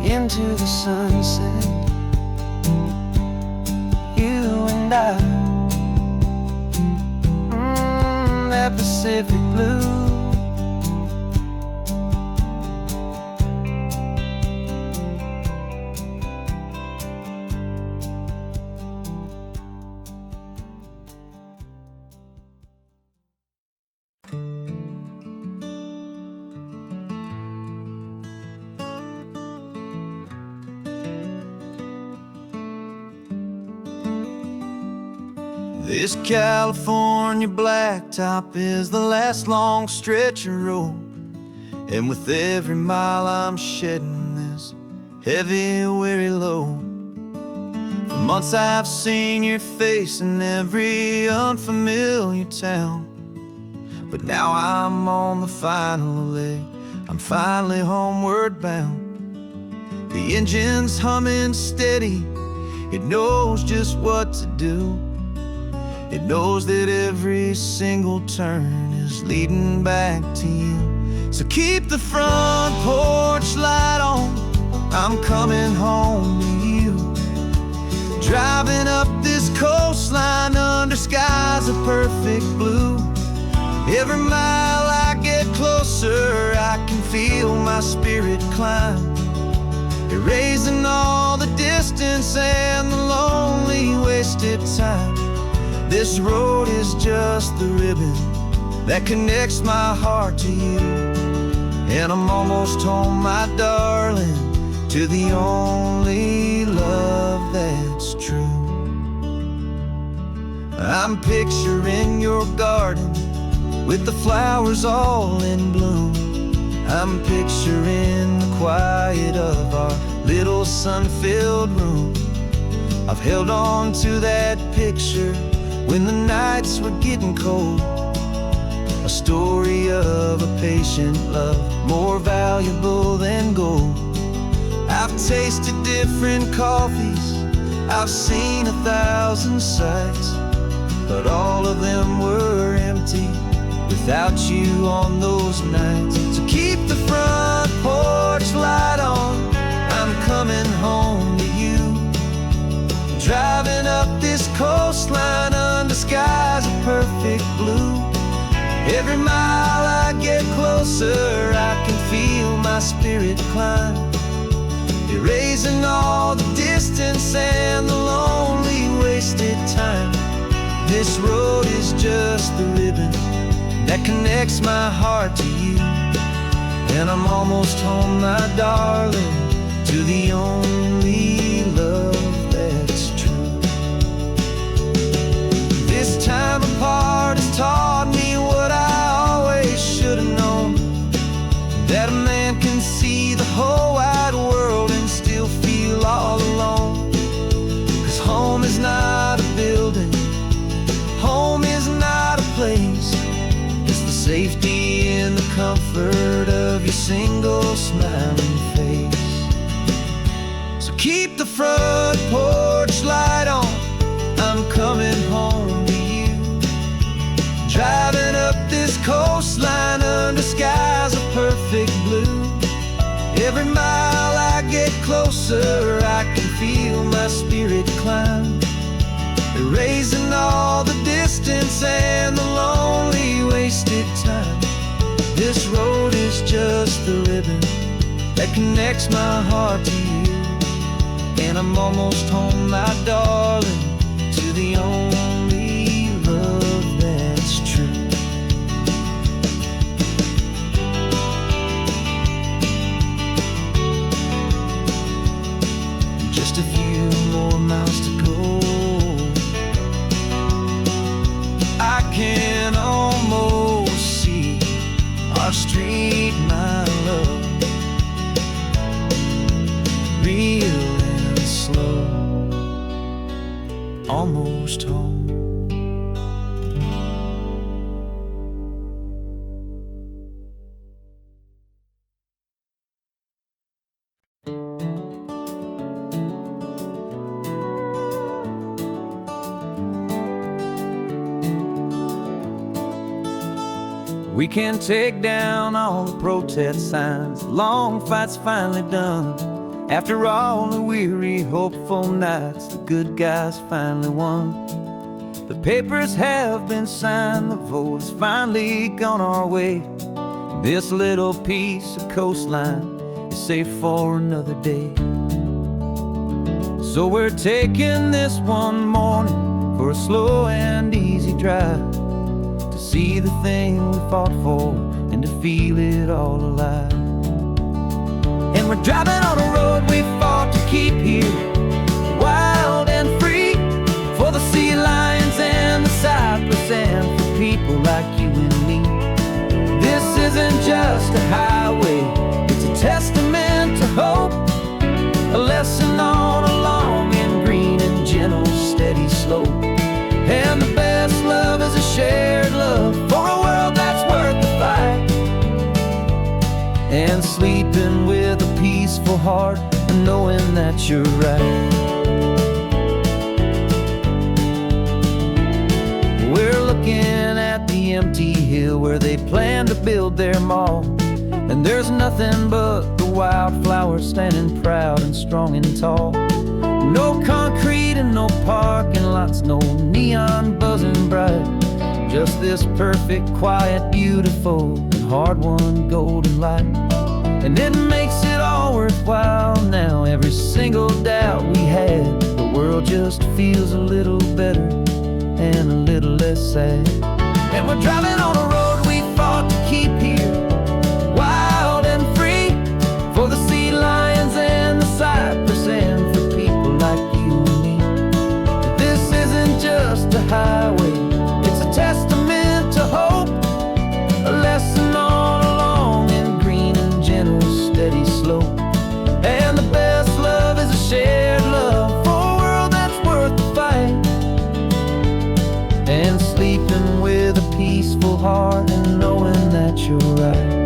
into the sunset, you and I, that Pacific blue. This California blacktop is the last long stretch of road, and with every mile I'm shedding this heavy, weary load. For months I've seen your face in every unfamiliar town, but now I'm on the final leg. I'm finally homeward bound. The engine's humming steady. It knows just what to do. It knows that every single turn is leading back to you. So keep the front porch light on. I'm coming home to you. Driving up this coastline under skies of perfect blue. Every mile I get closer, I can feel my spirit climb, erasing all the distance and the lonely wasted time. This road is just the ribbon that connects my heart to you. And I'm almost home, my darling, to the only love that's true. I'm picturing your garden with the flowers all in bloom. I'm picturing the quiet of our little sun-filled room. I've held on to that picture when the nights were getting cold. A story of a patient love, more valuable than gold. I've tasted different coffees, I've seen 1,000 sights, but all of them were empty without you on those nights. So keep the front porch light on. I'm coming home to you. Driving up this coastline under skies of perfect blue. Every mile I get closer, I can feel my spirit climb, erasing all the distance and the lonely wasted time. This road is just the ribbon that connects my heart to you. And I'm almost home, my darling, to the only love that's true. This time apart has taught me what I always should have known, that a man can see the whole wide world and still feel all alone. 'Cause home is not a building, home is not a place. It's the safety and the comfort of your single smiling face. So keep the front porch light on. I'm coming home to you. Driving up this coastline under skies of perfect blue. Every mile I get closer, I can feel my spirit climb, erasing all the distance and the lonely wasted time. This road is just the ribbon that connects my heart to you. And I'm almost home, my darling, to the only love that's true. Just a few more miles to go. I can almost see our street, my love, real and slow. Almost home. We can take down all the protest signs. Long fight's finally done. After all the weary, hopeful nights, the good guys finally won. The papers have been signed, the vote has finally gone our way. This little piece of coastline is safe for another day. So we're taking this one morning for a slow and easy drive, to see the thing we fought for and to feel it all alive. And we're driving on a road we fought to keep here, wild and free, for the sea lions and the cypress and for people like you and me. This isn't just a highway, it's a testament to hope, a lesson on a long and green and gentle steady slope. And the best love is a shared love for a world that's sleeping with a peaceful heart and knowing that you're right. We're looking at the empty hill where they plan to build their mall, and there's nothing but the wildflowers standing proud and strong and tall. No concrete and no parking lots, no neon buzzing bright, just this perfect, quiet, beautiful, and hard-won golden light. And it makes it all worthwhile now. Every single doubt we had, the world just feels a little better and a little less sad. And we're driving on a road we fought to keep here, wild and free, for the sea lions and the cypress and for people like you and me. This isn't just a highway, it's a testament to hope, a lesson all along in green and gentle, steady slope. And the best love is a shared love for a world that's worth the fight, and sleeping with a peaceful heart and knowing that you're right.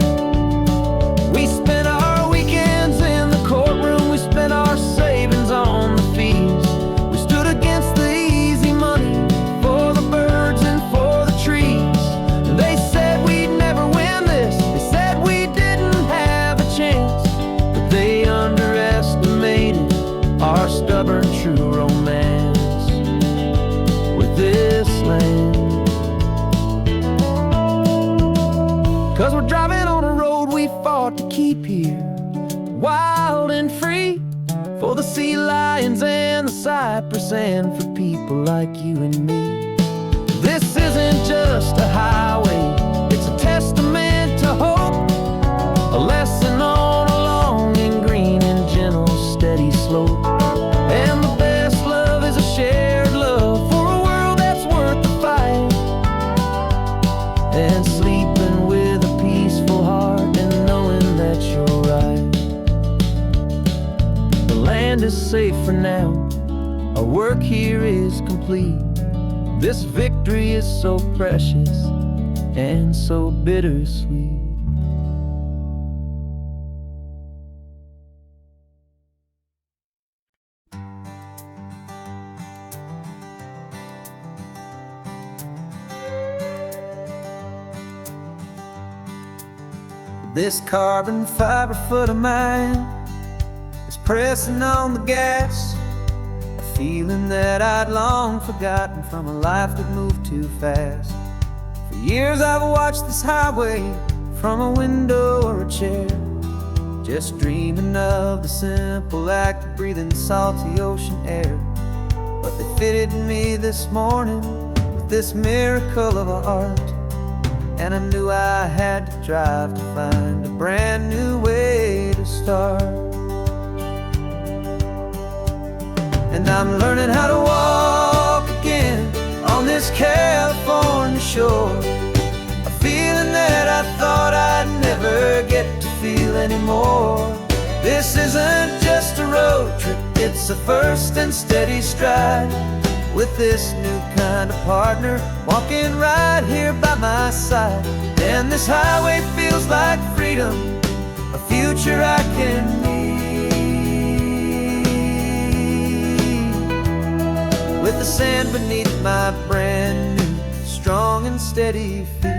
We spent our weekends in the courtroom, we spent our savings on the fees. We stood against the easy money for the birds and for the trees. And they said we'd never win this, they said we didn't have a chance, but they underestimated our stubborn true romance with this land. 'Cause we're driving on a road we fought to keep here, wild and free, for the sea lions and the cypress and for people like you and me. This isn't just a highway, it's a testament to hope, a lesson all along in green and gentle, steady slope. And the best love is a shared love for a world that's worth the fight, and sleeping with a peaceful heart and knowing that you're right. The land is safe for now, our work here is complete. This victory is so precious and so bittersweet. This carbon fiber foot of mine is pressing on the gas, a feeling that I'd long forgotten from a life that moved too fast. For years I've watched this highway from a window or a chair, just dreaming of the simple act of breathing salty ocean air. But they fitted me this morning with this miracle of art, and I knew I had to drive to find a brand new way to start. And I'm learning how to walk again on this California shore, a feeling that I thought I'd never get to feel anymore. This isn't just a road trip, it's a first and steady stride, with this new kind of partner walking right here by my side. And this highway feels like freedom, a future I can need, with the sand beneath my brand new, strong and steady feet.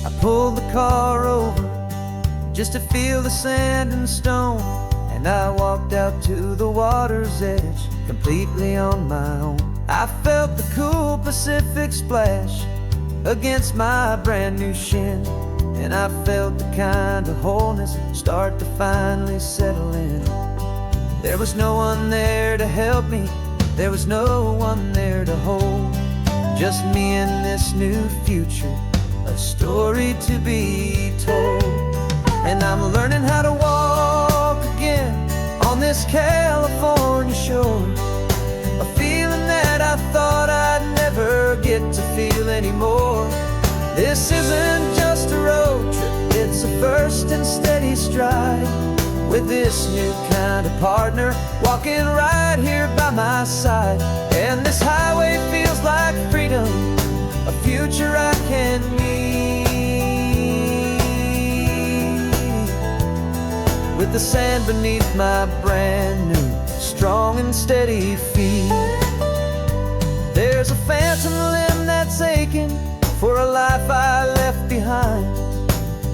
I pulled the car over just to feel the sand and stone, and I walked out to the water's edge, completely on my own. I felt the cool Pacific splash against my brand new shin, and I felt the kind of wholeness start to finally settle in. There was no one there to help me, there was no one there to hold, just me and this new future, a story to be told. And I'm learning how to walk again on this California shore, a feeling that I thought I'd never get to feel anymore. This isn't just a road trip, it's a first and steady stride, with this new kind of partner walking right here by my side. And this highway feels like freedom, a future I can need, the sand beneath my brand new, strong and steady feet. There's a phantom limb that's aching for a life I left behind,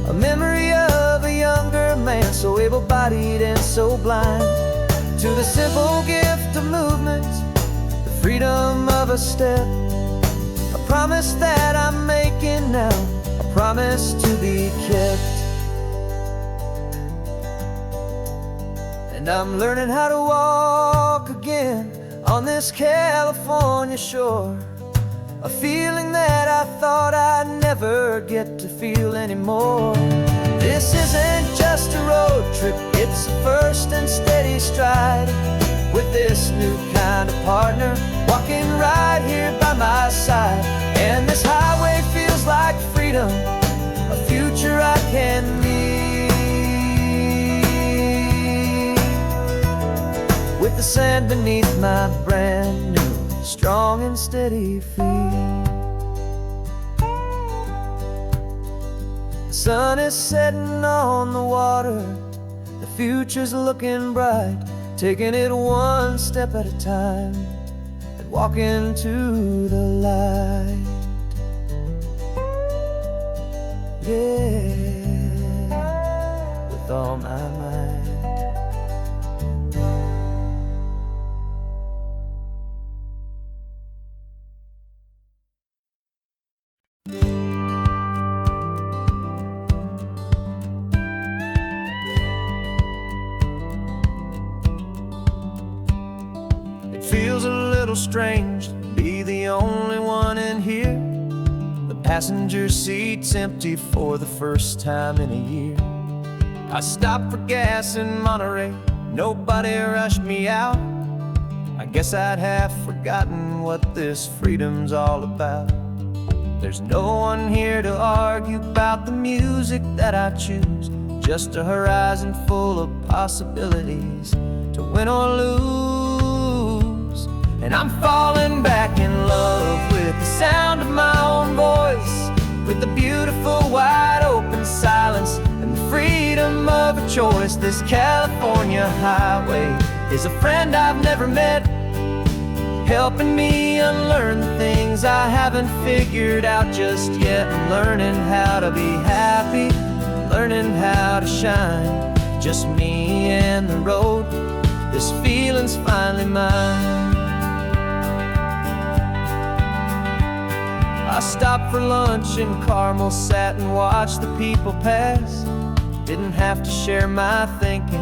a memory of a younger man, so able-bodied and so blind. To the simple gift of movement, the freedom of a step, a promise that I'm making now, a promise to be kept. And I'm learning how to walk again on this California shore, a feeling that I thought I'd never get to feel anymore. This isn't just a road trip, it's a first and steady stride, with this new kind of partner walking right here by my side. And this highway feels like freedom, a future I can meet, with the sand beneath my brand new, strong and steady feet. The sun is setting on the water, the future's looking bright, taking it one step at a time and walking to the light. Yeah, with all my might. Feels a little strange to be the only one in here. The passenger seat's empty for the first time in a year. I stopped for gas in Monterey, nobody rushed me out. I guess I'd have forgotten what this freedom's all about. There's no one here to argue about the music that I choose, just a horizon full of possibilities to win or lose. And I'm falling back in love with the sound of my own voice, with the beautiful wide open silence and the freedom of a choice. This California highway is a friend I've never met, helping me unlearn the things I haven't figured out just yet. I'm learning how to be happy, learning how to shine, just me and the road. This feeling's finally mine. I stopped for lunch in Carmel, sat and watched the people pass. Didn't have to share my thinking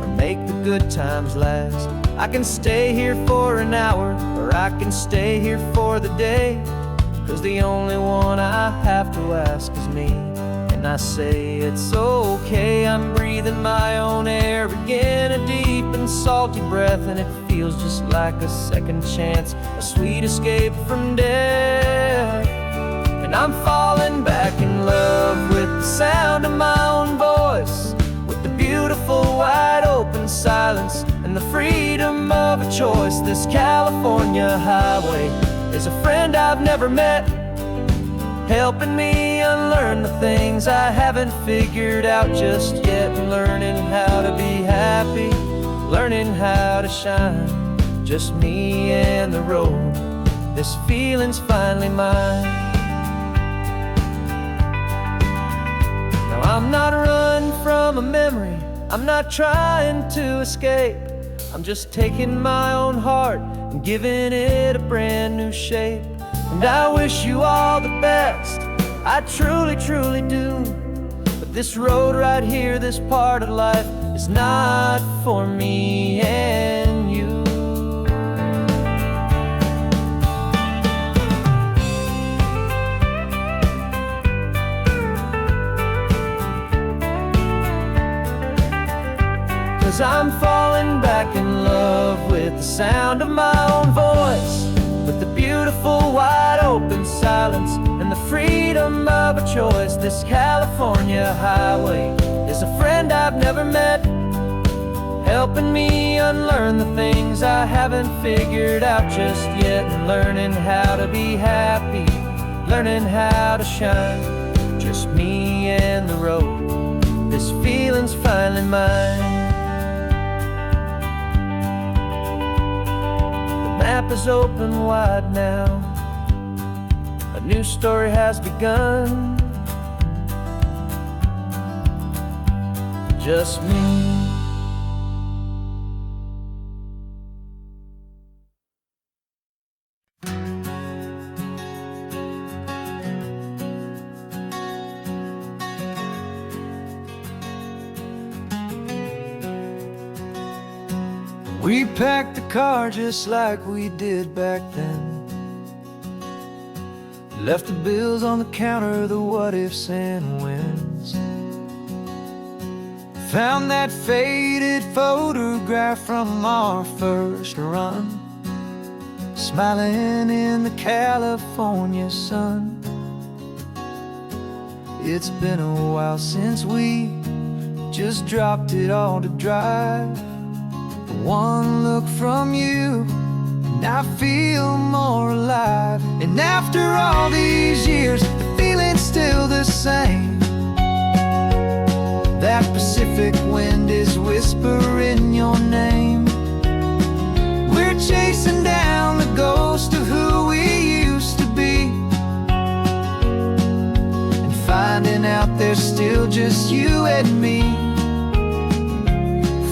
or make the good times last. I can stay here for an hour, or I can stay here for the day, 'cause the only one I have to ask is me. And I say it's okay, I'm breathing my own air again, a deep and salty breath, and it feels just like a second chance, a sweet escape from death. And I'm falling back in love with the sound of my own voice, with the beautiful wide open silence and the freedom of a choice. This California highway is a friend I've never met, helping me unlearn the things I haven't figured out just yet. And learning how to be happy, learning how to shine, just me and the road. This feeling's finally mine. Now I'm not running from a memory, I'm not trying to escape. I'm just taking my own heart and giving it a brand new shape. And I wish you all the best, I truly, truly do. But this road right here, this part of life, is not for me and you. 'Cause I'm falling back in love with the sound of my own voice, with the beautiful wide open silence and the freedom of a choice. This California highway is a friend I've never met, helping me unlearn the things I haven't figured out just yet. And learning how to be happy, learning how to shine, just me and the road. This feeling's finally mine. The map is open wide now. A new story has begun. Just me. We packed the car just like we did back then. Left the bills on the counter, the what ifs and whens. Found that faded photograph from our first run, smiling in the California sun. It's been a while since we just dropped it all to drive. One look from you, and I feel more alive. And after all these years, the feeling's still the same. That Pacific wind is whispering your name. We're chasing down the ghost of who we used to be, and finding out there's still just you and me.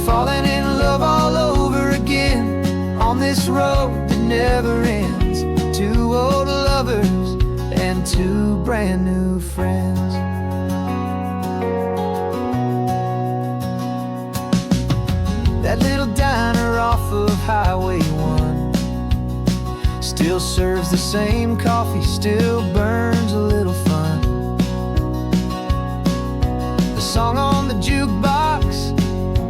Falling in love all over again on this road that never ends. Two old lovers and two brand new friends. That little diner off of Highway 1 still serves the same coffee, still burns a little fun. The song on the jukebox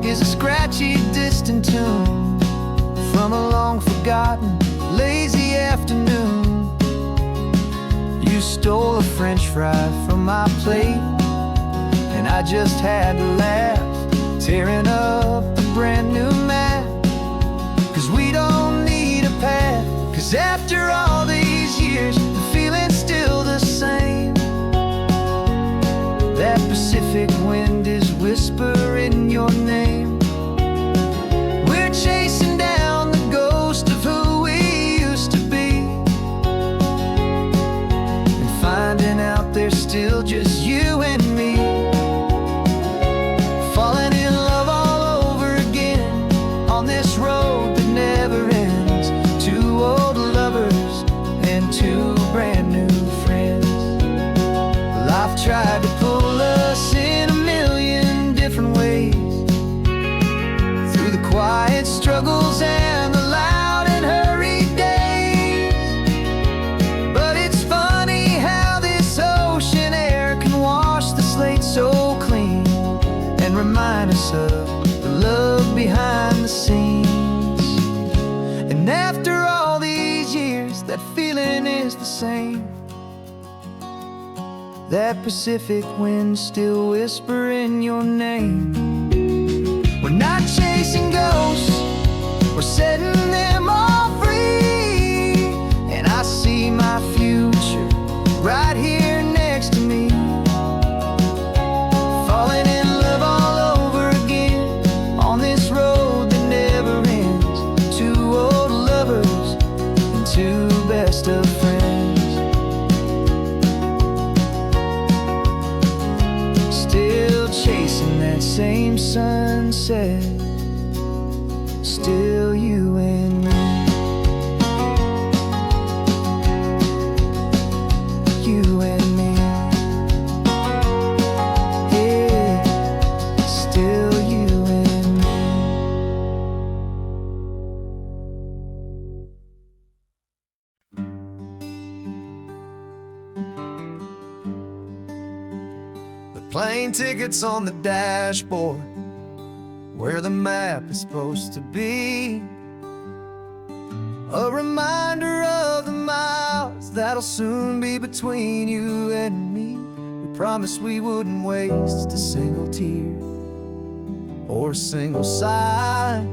is a scratchy, distant tune from a long-forgotten, lazy afternoon. You stole a French fry from my plate, and I just had to laugh, tearing up the brand new map. 'Cause we don't need a path, 'cause after all these years, the feeling's still the same. That Pacific wind is whispering your name. We're chasing down the ghost of who we used to be, and finding out there's still just you and me. Falling in love all over again on this road that never ends. Two old lovers and two brand new friends. Life tried to pull us in a million different ways, through the quiet struggles and the loud and hurried days. But it's funny how this ocean air can wash the slate so clean, and remind us of the love behind the scenes. And after all these years, that feeling is the same. That Pacific wind still whispering your name. We're not chasing ghosts, we're setting them all free. And I see my future right here next to me. Falling in love all over again on this road that never ends. Two old lovers and two best of friends. Still chasing that same sunset, still you and me. You and me. Yeah, still you and me. The plane tickets on the dashboard, where the map is supposed to be. A reminder of the miles that'll soon be between you and me. We promised we wouldn't waste a single tear or a single sigh.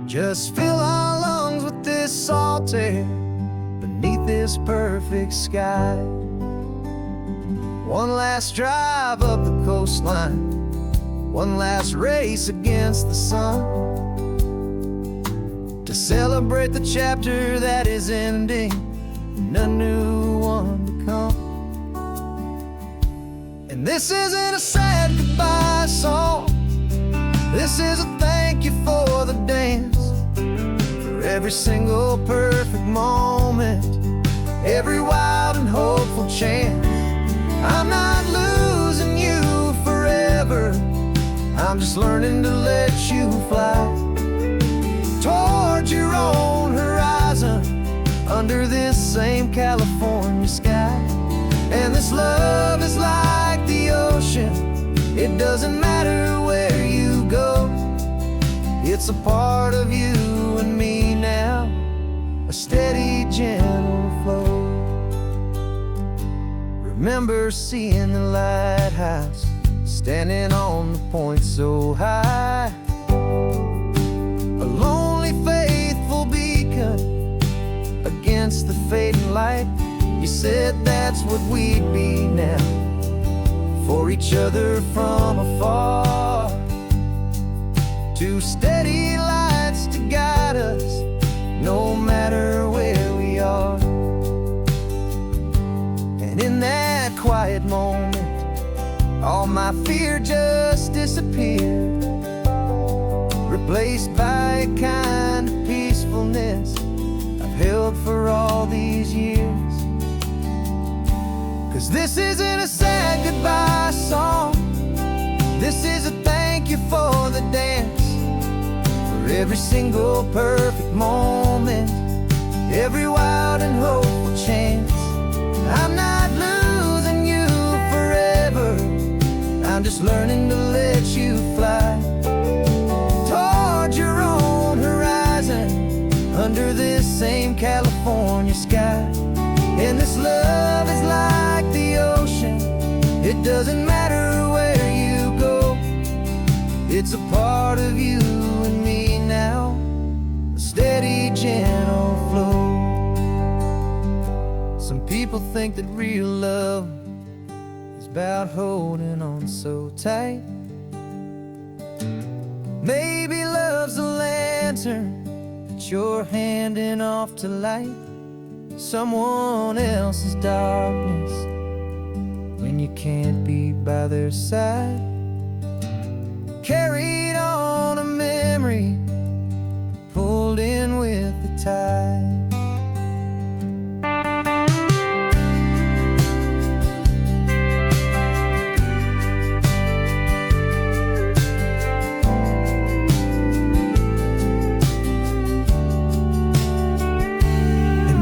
Just fill our lungs with this salt air beneath this perfect sky. One last drive up the coastline, one last race against the sun, to celebrate the chapter that is ending and a new one to come. And this isn't a sad goodbye song, this is a thank you for the dance, for every single perfect moment, every wild and hopeful chance. I'm not losing you forever, I'm just learning to let you fly towards your own horizon, under this same California sky. And this love is like the ocean, it doesn't matter where you go, it's a part of you and me now, a steady, gentle flow. Remember seeing the lighthouse, standing on the point so high, a lonely, faithful beacon against the fading light. You said that's what we'd be now, for each other from afar. Two steady lights to guide us, no matter where we are. And in that quiet moment, all my fear just disappeared, replaced by a kind of peacefulness I've held for all these years. 'Cause this isn't a sad goodbye song, this is a thank you for the dance, for every single perfect moment, every wild and hopeful chance. I'm not losing you forever, I'm just learning to let you fly towards your own horizon, under this same California sky. And this love is like the ocean, it doesn't matter where you go, it's a part of you and me now, a steady, gentle flow. Some people think that real love is about holding on so tight. Maybe love's a lantern that you're handing off to light someone else's darkness when you can't be by their side. Carried on a memory, pulled in with the tide.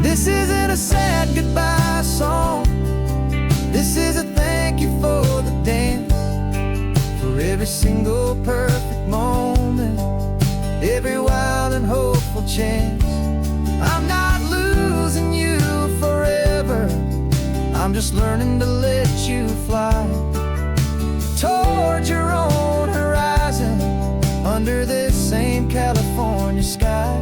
This isn't a sad goodbye song, this is a thank you for the dance, for every single perfect moment, every wild and hopeful chance. I'm not losing you forever, I'm just learning to let you fly towards your own horizon, under this same California sky.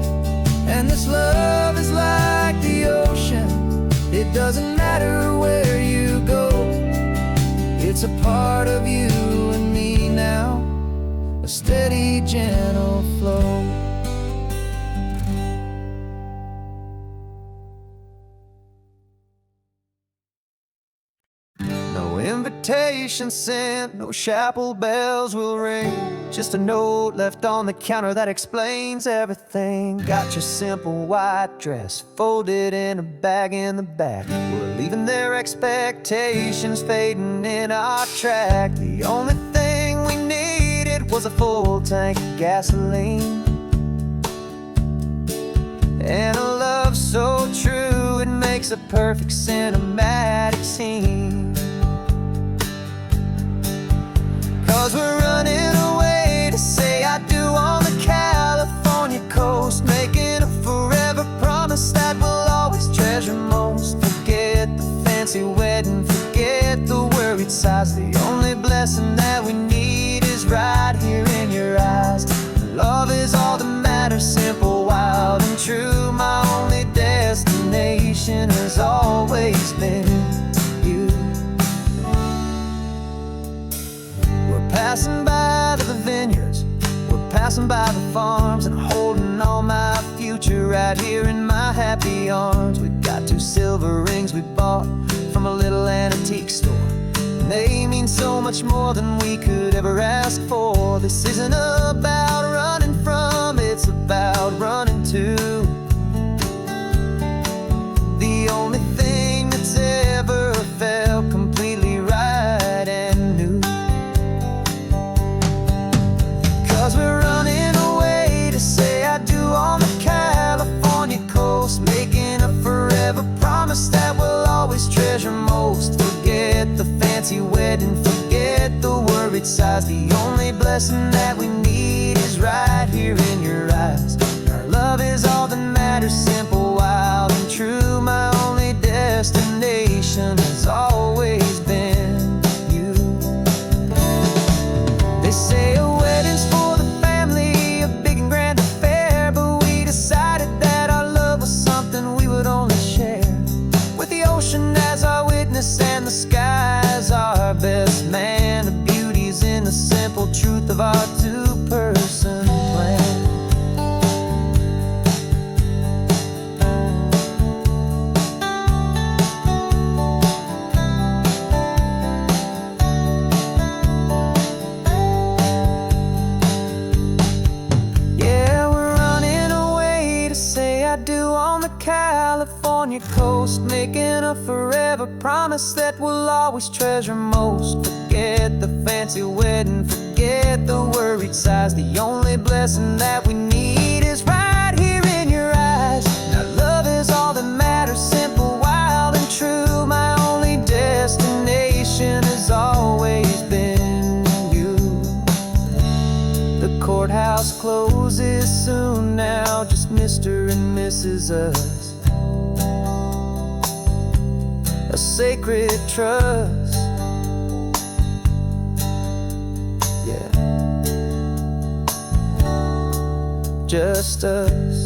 And this love is like the ocean, it doesn't matter where you go, it's a part of you and me now, a steady, gentle flow. No invitation sent, no chapel bells will ring, just a note left on the counter that explains everything. Got your simple white dress folded in a bag in the back, we're leaving their expectations fading in our track. The only thing we needed was a full tank of gasoline, and a love so true it makes a perfect cinematic scene. 'Cause we're running away to say I do on the California coast, making a forever promise that we'll always treasure most. Forget the fancy wedding, forget the worried sighs, the only blessing that we need is right here in your eyes. Love is all that matters, simple, wild and true. My only destination has always been you. passing by the vineyards, we're passing by the farms, and holding all my future right here in my happy arms. We've got 2 silver rings we bought from a little antique store, and they mean so much more than we could ever ask for. This isn't about running from, it's about running to the only thing that's ever felt completely right and new. 'Cause we're running away to say I do on the California coast, making a forever promise that we'll always treasure most. Forget the fancy wedding, forget the worried sighs. The only blessing that we need is right here in your eyes. Our love is all that matters, simple, wild, and true. My only destination has always been you. They say a wedding's for the family, a big and grand affair, but we decided that our love was something we would only share with the ocean as our witness and the sky as our best man. The beauty's in the simple truth of our 2-person plan. California coast, making a forever promise that we'll always treasure most. Forget the fancy wedding, forget the worried sighs. The only blessing that we need is right here in your eyes. Now love is all that matters, simple, wild, and true. My only destination has always been you. The courthouse closes soon now, just Mr. and Mrs. Us, a sacred trust. Yeah, just us.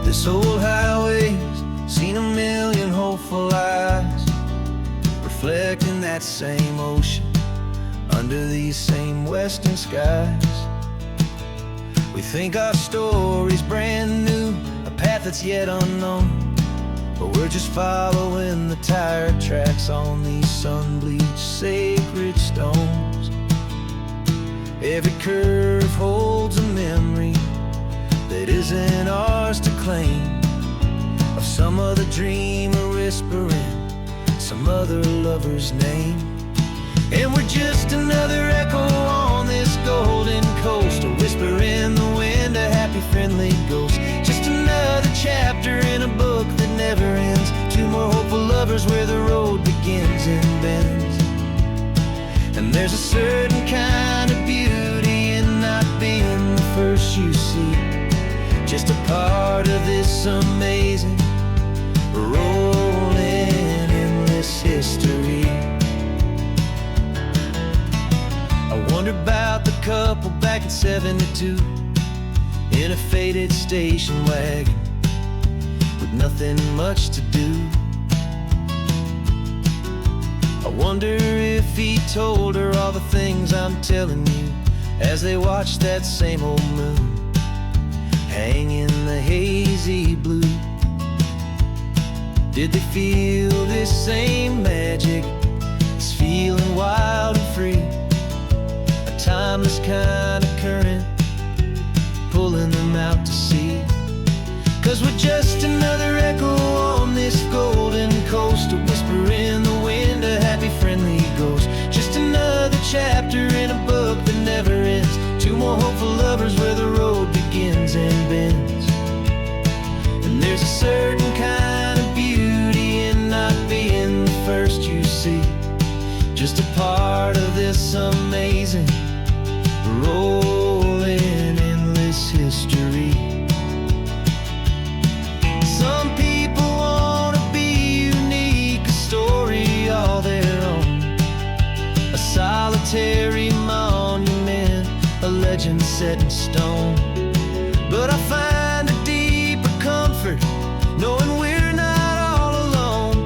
This old highway's seen a million hopeful eyes, reflecting that same ocean under these same western skies. We think our story's brand new, a path that's yet unknown, but we're just following the tire tracks on these sun-bleached sacred stones. Every curve holds a memory that isn't ours to claim, of some other dreamer whispering some other lover's name. And we're just another echo on this golden coast, a whisper in the wind, a happy friendly ghost. Just another chapter in a book that never ends, 2 more hopeful lovers where the road begins and bends. And there's a certain kind of beauty in not being the first you see, just a part of this amazing, rolling, endless history. I wonder about the couple back in '72 in a faded station wagon with nothing much to do. I wonder if he told her all the things I'm telling you as they watched that same old moon hang in the hazy blue. Did they feel this same magic, this feeling wild and free, a timeless kind of current pulling them out to sea? 'Cause we're just another echo on this golden coast, a whisper in the wind, a happy friendly ghost. Just another chapter in a book that never ends, 2 more hopeful lovers where the road begins and bends. And there's a certain kind of beauty in not being the first you see, just a set in stone. But I find a deeper comfort knowing we're not all alone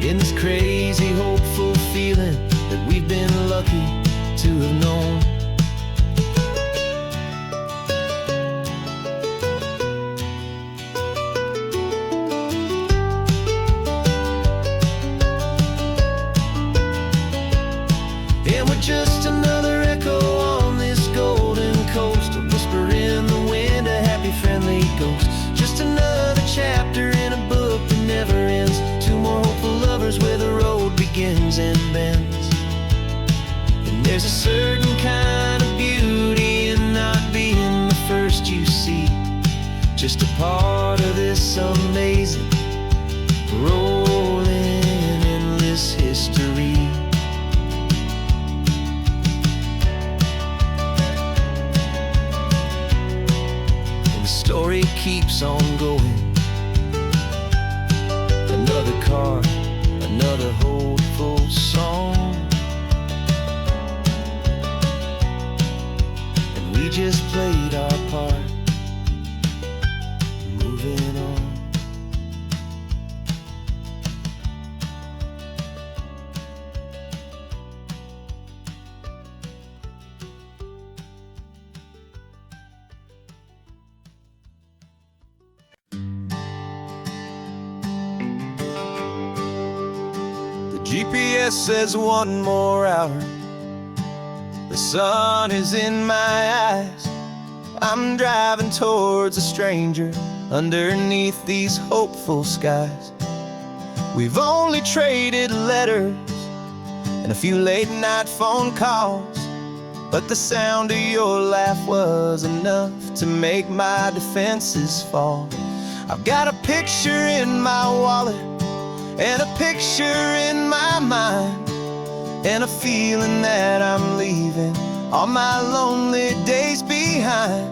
in this crazy, hopeful feeling that we've been lucky to have known. And we're just another echo on this golden coast, a whisper in the wind, a happy, friendly ghost. Just another chapter in a book that never ends. Two more hopeful lovers where the road begins and bends. And there's a certain kind of beauty in not being the first you see, just a part of this amazing, rolling, endless history. Story keeps on going. Another card, another hopeful song, and we just played our part, moving on. GPS says one more hour. The sun is in my eyes. I'm driving towards a stranger underneath these hopeful skies. We've only traded letters and a few late night phone calls, but the sound of your laugh was enough to make my defenses fall. I've got a picture in my wallet and a picture in my mind, and a feeling that I'm leaving all my lonely days behind.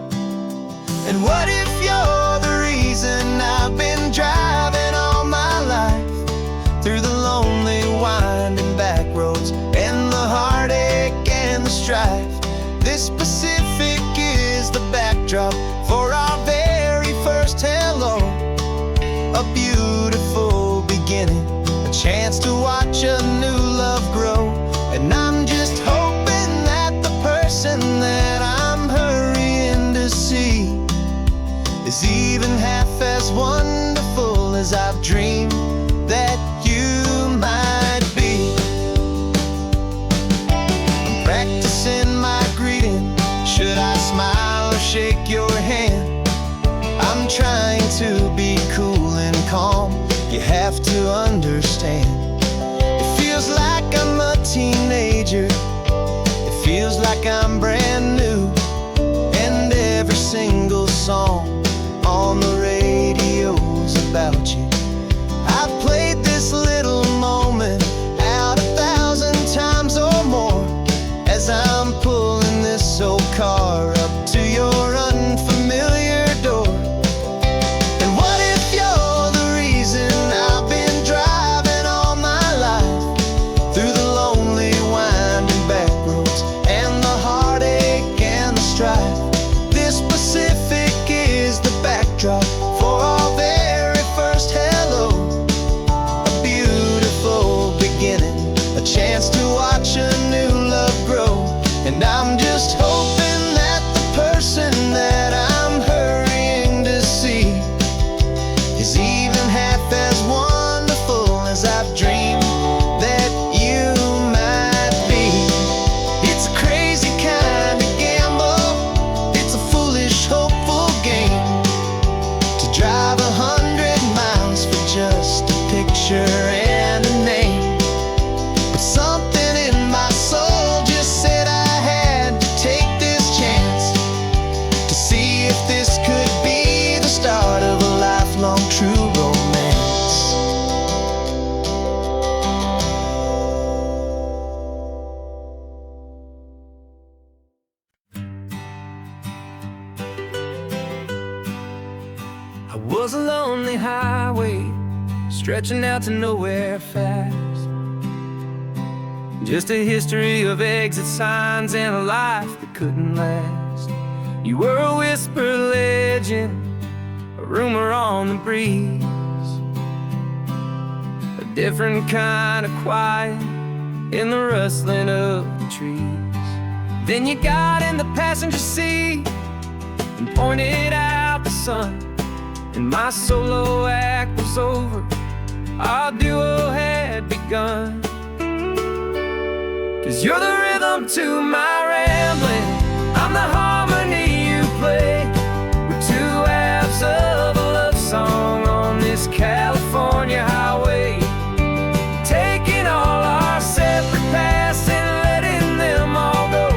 And what if you're the reason I've been driving all my life, through the lonely winding back roads and the heartache and the strife? This Pacific is the backdrop for our very first hello, a beautiful beginning, a chance to watch a new love grow. And I'm just hoping that the person that I'm hurrying to see is even half as wonderful as I've dreamed that you might be. I'm practicing my greeting. Should I smile or shake your hand? I'm trying to be cool and calm. You have to understand, it feels like I'm a teenager. It feels like I'm brand new. And every single song on the radio's about you. I've played this little moment out 1,000 times or more, as I'm pulling this old car up to your unfamiliar door. And what if you're the reason I've been driving all my life, through the lonely winding back roads and the heartache and the strife? This Pacific is the backdrop for our very first hello, a beautiful beginning, a chance to watch a new love grow. And I'm just hoping that the person that I'm hurrying to see is even half as wonderful as I've dreamed that you might be. It's a crazy kind of gamble, it's a foolish, hopeful game, to drive 100 miles for just a picture and a name. But something in my soul just said I had to take this chance, to see if this could be the start of a lifelong true romance. I was a lonely highway stretching out to nowhere fast, just a history of exit signs and a life that couldn't last. You were a whisper legend, a rumor on the breeze, a different kind of quiet in the rustling of the trees. Then you got in the passenger seat and pointed out the sun, and my solo act was over, our duo had begun. 'Cause you're the rhythm to my rambling, I'm the harmony you play. We're two halves of a love song on this California highway, taking all our separate paths and letting them all go,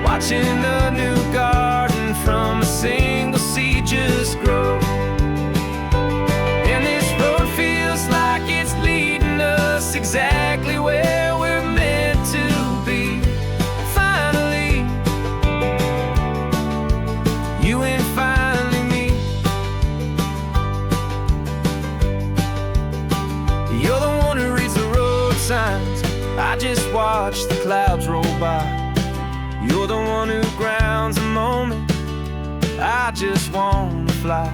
watching a new garden from a single seed just grow. And this road feels like it's leading us exactly where we're meant to be. Finally, you and finally me. You're the one who reads the road signs, I just watch the clouds roll by. You're the one who grounds the moment, I just wanna fly.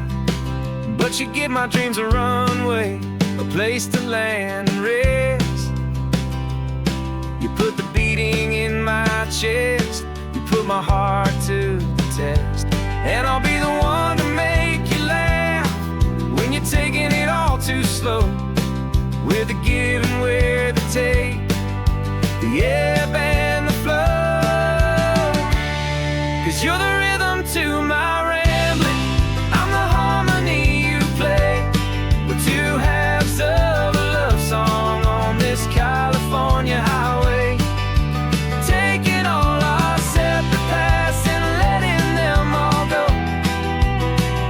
But you give my dreams a runway, a place to land and rest. You put the beating in my chest, you put my heart to the test. And I'll be the one to make you laugh when you're taking it all too slow, with the give and with the take, the ebb and the flow. 'Cause you're the rhythm to my rambling, I'm the harmony you play. We're two halves of a love song on this California highway, taking all our separate paths and letting them all go,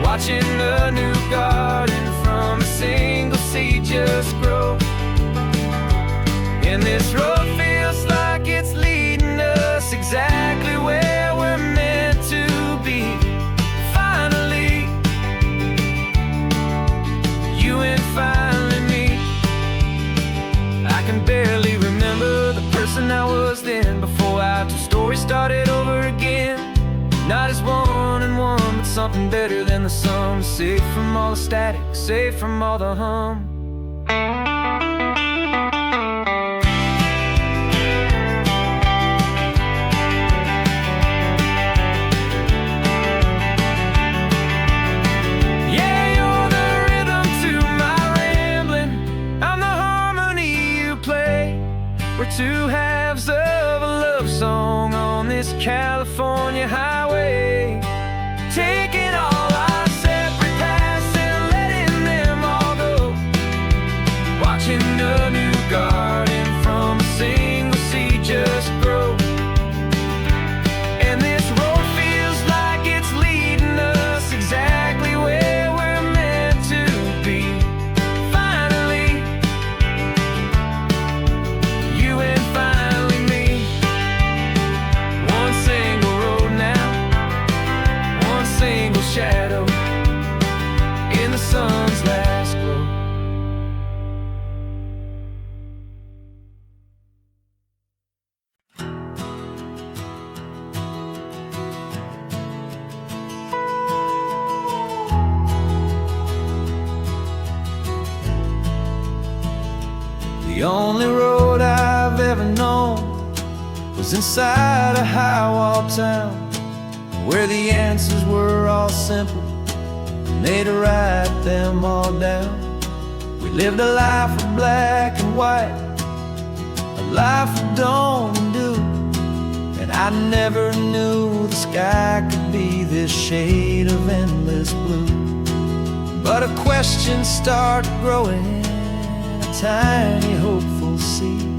watching a new garden from a single seed just grow. And this road feels like it's leading us exactly where we're meant to be. Finally, you and finally me. I can barely remember the person I was then, before our two stories started over again. Not as one and one, but something better than the sum. Safe from all the static, safe from all the hum. We're two halves of a love song on this California highway, taking all our separate paths and letting them all go, watching a new garden from a single seed just grow. And this road feels like it's leading us exactly where we're meant to be. Finally, you and finally me. One single road now, one single shadow in the sun's last glow. The only road I've ever known was inside a high-wall town, where the answers were all simple, and they'd write them all down. We lived a life of black and white, a life of dawn and dew, and I never knew the sky could be this shade of endless blue. But a question started growing, a tiny hopeful seed,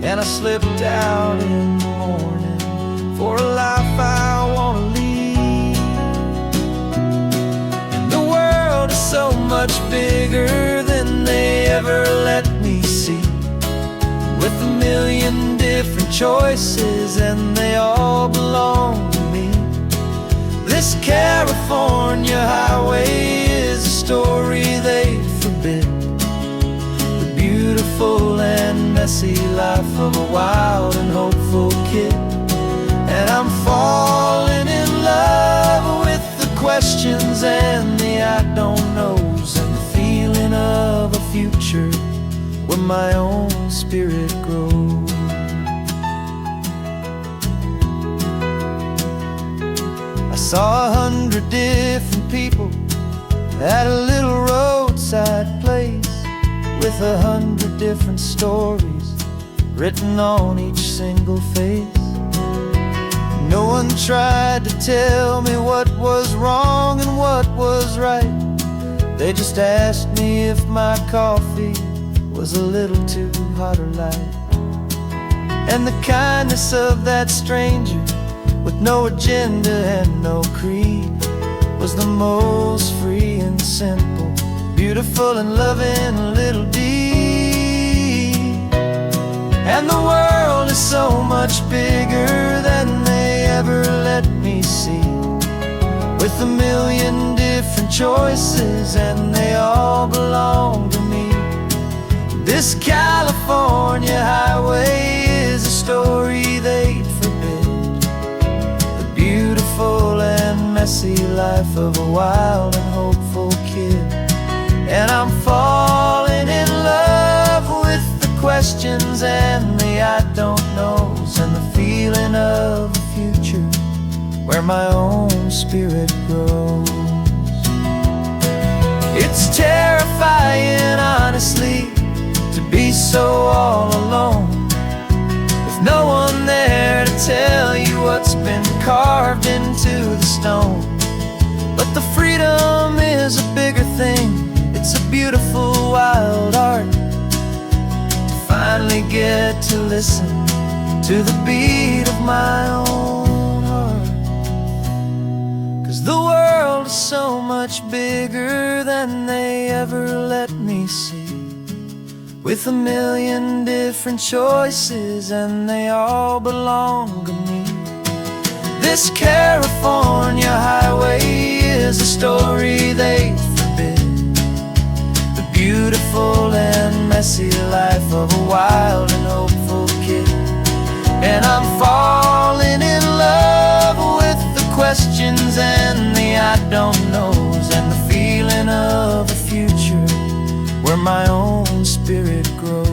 and I slipped out in the morning for a life I want to lead. And the world is so much bigger than they ever let me see, with a million different choices and they all belong to me. This California highway is a story they forbid, the beautiful and messy life of a wild and hopeful kid. And I'm falling in love with the questions and the I don't knows, and the feeling of a future where my own spirit grows. I saw 100 different people at a little roadside place, with 100 different stories written on each single face. No one tried to tell me what was wrong and what was right. They just asked me if my coffee was a little too hot or light. And the kindness of that stranger, with no agenda and no creed, was the most free and simple, beautiful and loving little deed. And the world is so much bigger than they ever let me see, with a million different choices and they all belong to me. This California highway is a story they'd forbid, the beautiful and messy life of a wild and hopeful kid. And I'm falling in love with the questions and the I don't knows, and the feeling of a future where my own spirit grows. It's terrifying, honestly, to be so all alone, with no one there to tell you what's been carved into the stone. But the freedom is a bigger thing. It's a beautiful wild art to finally get to listen to the beat of my own heart. 'Cause the world is so much bigger than they ever let me see, with a million different choices and they all belong to me. This California highway is a story they forbid, the beautiful and messy life of a wild and hopeful kid. And I'm falling in love with the questions and the I don't knows, and the feeling of a future where my own spirit grows.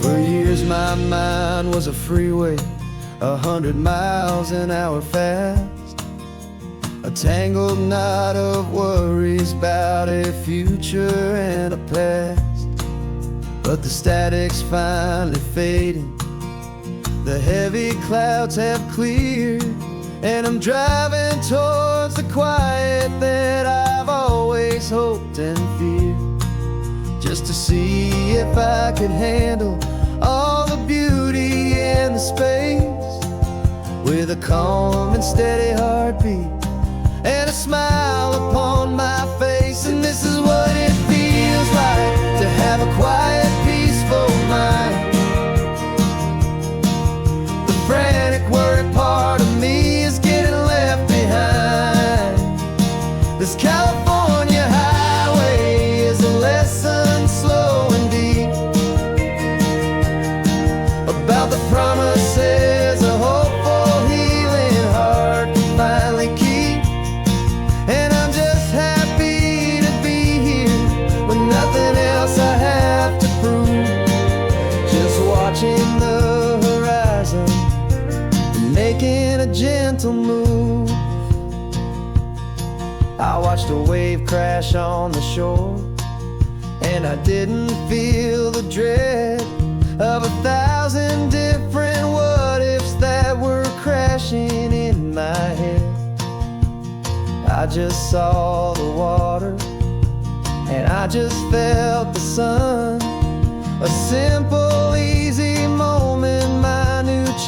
For years my mind was a freeway, 100 miles an hour fast, a tangled knot of worries about a future and a past. But the static's finally fading, the heavy clouds have cleared, and I'm driving towards the quiet that I've always hoped and feared, just to see if I could handle all the beauty and the space, with a calm and steady heartbeat and a smile upon my face. And this is what it feels like to have a quiet, peaceful mind. The frantic, worried part of me is getting left behind. This California highway is a lesson slow and deep, about the promises a hopeful, healing heart can finally keep. And I'm just happy to be here with nothing else I have to prove, just watching the horizon and making a gentle move. I watched a wave crash on the shore, and I didn't feel the dread of 1,000 different what-ifs that were crashing in my head. I just saw the water, and I just felt the sun, a simple, easy moment my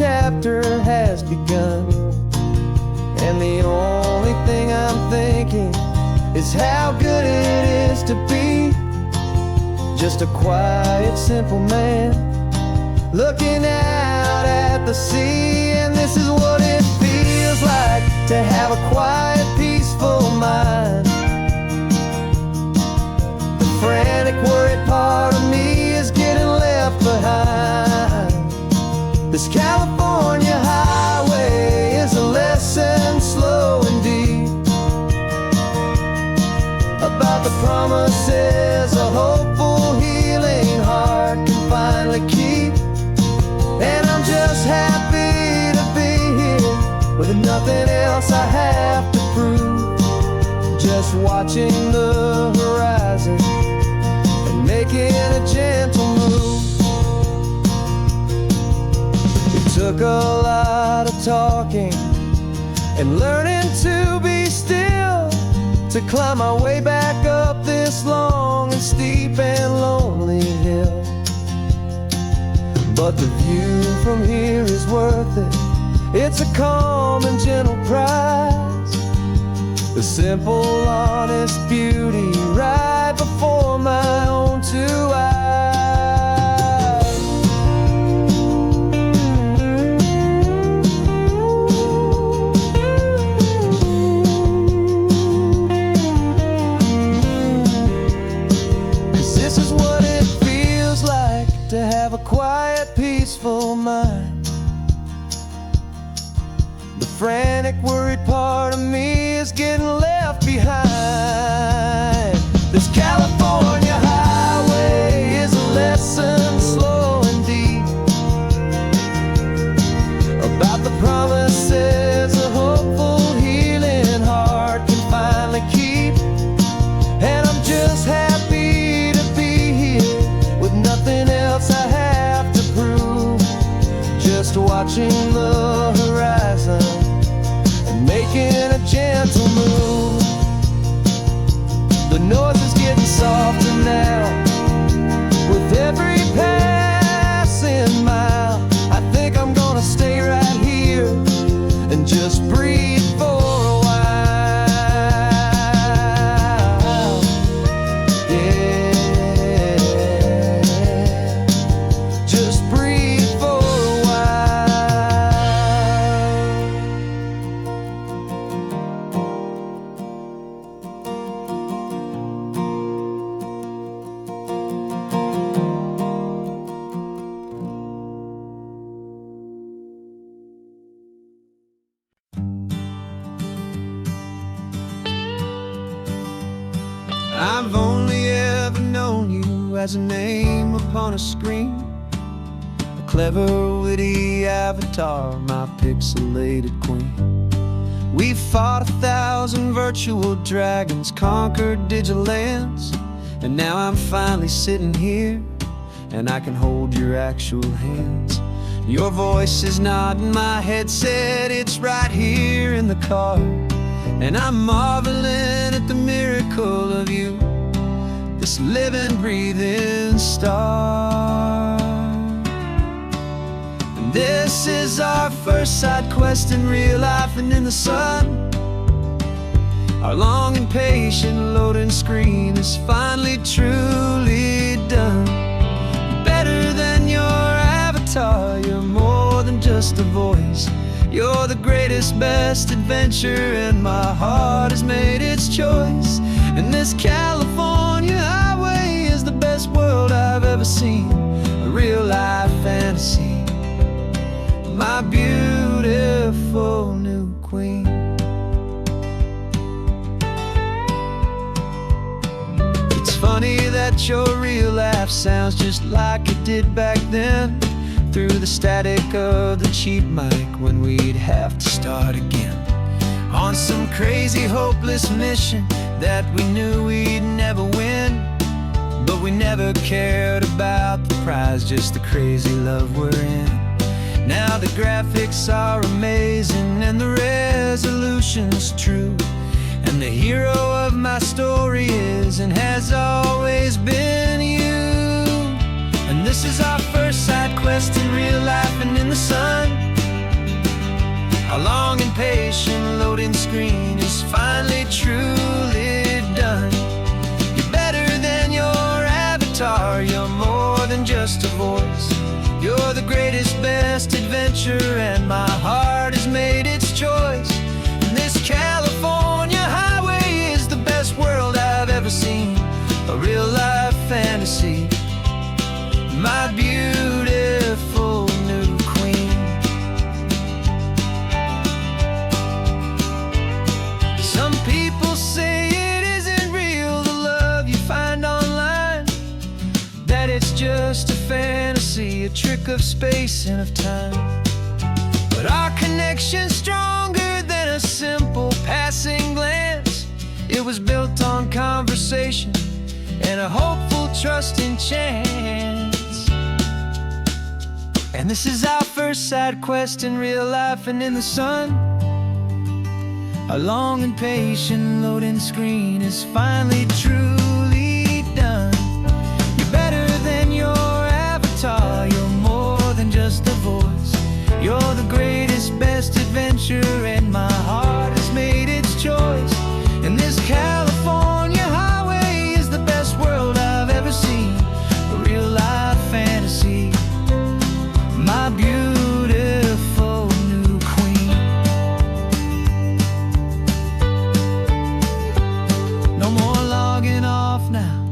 chapter has begun. And the only thing I'm thinking is how good it is to be just a quiet, simple man looking out at the sea. And this is what it feels like to have a quiet, peaceful mind. The frantic, worried part of me is getting left behind. This California highway is a lesson slow and deep about the promises a hopeful, healing heart can finally keep. And I'm just happy to be here with nothing else I have to prove, just watching the horizon and making a gentle move. It took a lot of talking and learning to be still to climb my way back up this long and steep and lonely hill. But the view from here is worth it. It's a calm and gentle prize, the simple, honest beauty right before my own two eyes. 'Cause this is what it feels like to have a quiet, peaceful mind. The frantic, worried part of me is getting left behind. This California highway is a lesson slow and deep about the promises a hopeful, healing heart can finally keep. And I'm just happy to be here with nothing else I have to prove, just watching the horizon and making a gentle move. The noise is getting softer now with every passing mile. I think I'm gonna stay right here and just breathe for a while. Yeah, just breathe for a I've only ever known you as a name upon a screen, a clever, witty avatar, my pixelated queen. We fought 1,000 virtual dragons, conquered digital lands, and now I'm finally sitting here, and I can hold your actual hands. Your voice is not in my headset, it's right here in the car, and I'm marveling at the miracle of you, this living, breathing star. And this is our first side quest in real life and in the sun. Our long and patient loading screen is finally truly done. Better than your avatar, you're more than just a voice. You're the greatest, best adventure, and my heart has made its choice. And this California highway is the best world I've ever seen, a real life fantasy, my beautiful new queen. It's funny that your real life sounds just like it did back then, through the static of the cheap mic when we'd have to start again, on some crazy, hopeless mission that we knew we'd never win. But we never cared about the prize, just the crazy love we're in. Now the graphics are amazing and the resolution's true, and the hero of my story is and has always been you. And this is our first side quest in real life and in the sun. Our long and patient loading screen is finally truly done. You're better than your avatar, you're more than just a voice. You're the greatest, best adventure, and my heart has made its choice. And this California highway is the best world I've ever seen, a real-life fantasy, my beautiful new queen. Some people say it isn't real, the love you find online, that it's just a fantasy, a trick of space and of time. But our connection's stronger than a simple passing glance. It was built on conversation and a hopeful, trusting chance. And this is our first side quest in real life and in the sun. Our long and patient loading screen is finally truly done. You're better than your avatar, you're more than just a voice. You're the greatest, best adventure, and my heart has made its choice. And this California highway is the best world I've ever seen, a real-life fantasy, my beautiful new queen. No more logging off now,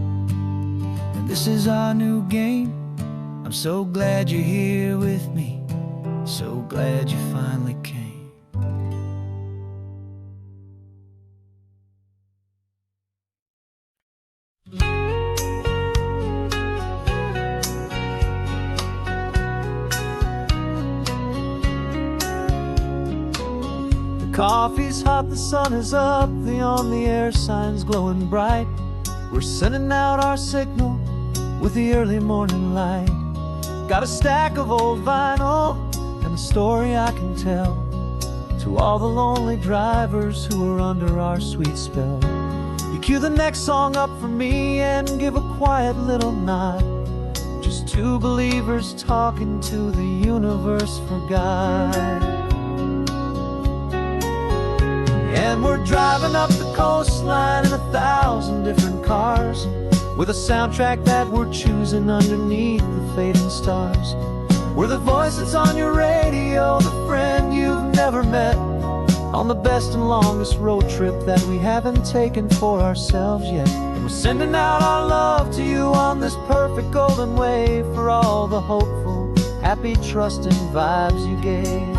and this is our new game. I'm so glad you're here with me, so glad you finally came. The coffee's hot, the sun is up, the on-the-air sign's glowing bright. We're sending out our signal with the early morning light. Got a stack of old vinyl and a story I can tell to all the lonely drivers who are under our sweet spell. You cue the next song up for me and give a quiet little nod. Just two believers talking to the universe for God. And we're driving up the coastline in 1,000 different cars, with a soundtrack that we're choosing underneath the fading stars. We're the voice that's on your radio, the friend you've never met, on the best and longest road trip that we haven't taken for ourselves yet. And we're sending out our love to you on this perfect golden wave, for all the hopeful, happy, trusting vibes you gave.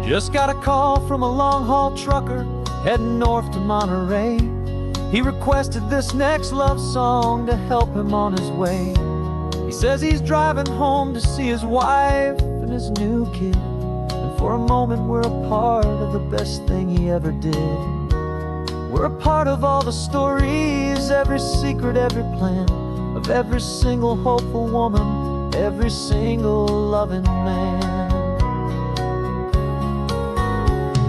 Just got a call from a long-haul trucker heading north to Monterey. He requested this next love song to help him on his way. He says he's driving home to see his wife and his new kid, and for a moment we're a part of the best thing he ever did. We're a part of all the stories, every secret, every plan, of every single hopeful woman, every single loving man.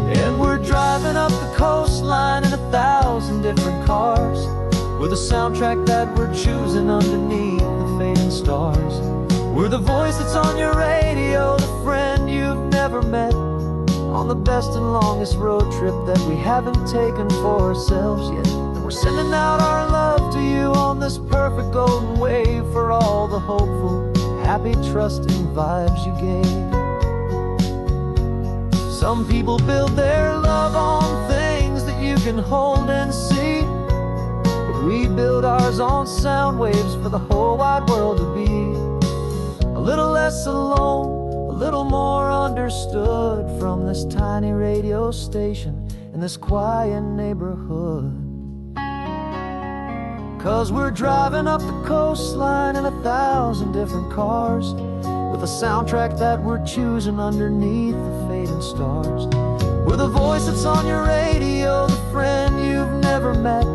And we're driving up the coastline in 1,000 different cars, with a soundtrack that we're choosing underneath the fading stars. We're the voice that's on your radio, the friend you've never met, on the best and longest road trip that we haven't taken for ourselves yet. And we're sending out our love to you on this perfect golden wave, for all the hopeful, happy, trusting vibes you gave. Some people build their love on things that you can hold and see, but we build ours on sound waves for the whole wide world to be a little less alone, a little more understood, from this tiny radio station in this quiet neighborhood. 'Cause we're driving up the coastline in 1,000 different cars, with a soundtrack that we're choosing underneath the fading stars. We're the voice that's on your radio, the friend you've never met,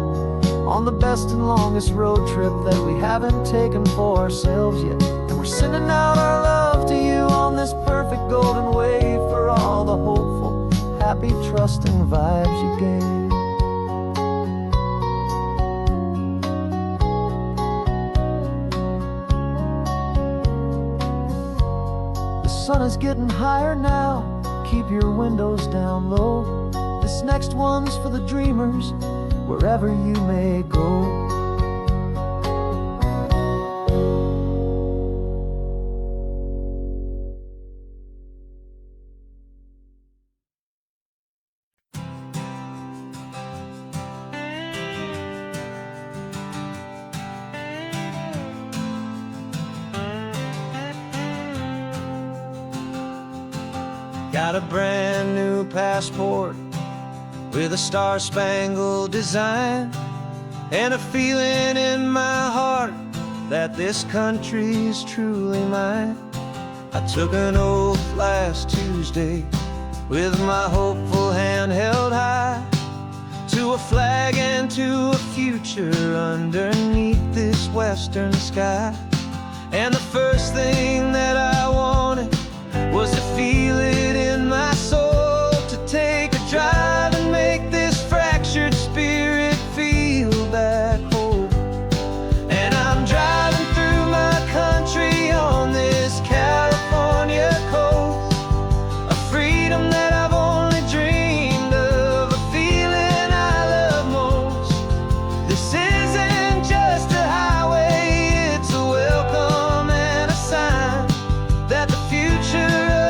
on the best and longest road trip that we haven't taken for ourselves yet. And we're sending out our love to you on this perfect golden wave, for all the hopeful, happy, trusting vibes you gave. sun is getting higher now, keep your windows down low. This next one's for the dreamers, wherever you may go. Got a brand new passport with a star-spangled design, and a feeling in my heart that this country's truly mine. I took an oath last Tuesday with my hopeful hand held high, to a flag and to a future underneath this western sky. And the first thing that I wanted was to feel it in my soul, to take a drive and make this fractured spirit feel back home. And I'm driving through my country on this California coast, a freedom that I've only dreamed of, a feeling I love most. This isn't just a highway, it's a welcome and a sign that the future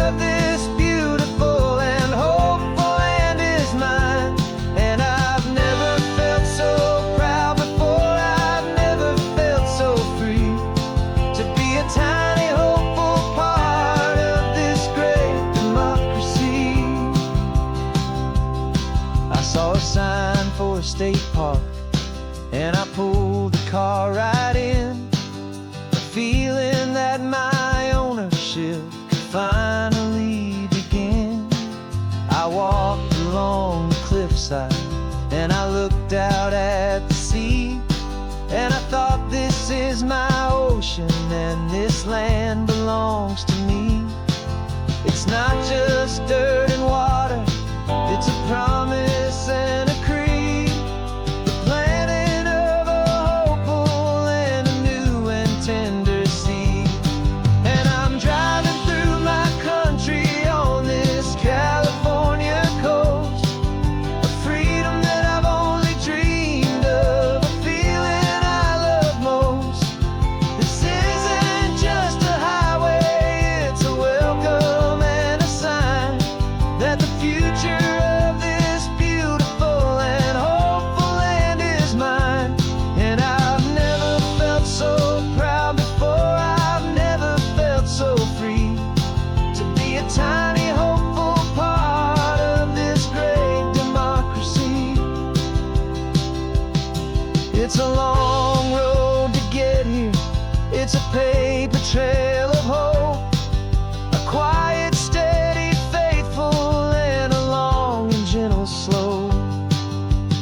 of this beautiful and hopeful land is mine. And I've never felt so proud before, I've never felt so free, to be a tiny hopeful part of this great democracy. I saw a sign for a state park, and I pulled the car right in, a feeling that my ownership could finally begin. I walked along the cliffside and I looked out at the sea, and I thought, this is my ocean and this land belongs to me. It's not just dirt and water, it's a promise and a creed, the planting of a hopeful and a new and tender seed. And I'm driving through my country on this California coast, a freedom that I've only dreamed of, a feeling I love most. This isn't just a highway, it's a welcome and a sign that the future of this beautiful and hopeful land is mine. And I've never felt so proud before, I've never felt so free, to be a tiny hopeful part of this great democracy. It's a long road to get here, it's a paper trail of hope, a quiet, steady, faithful, and a long and gentle slope.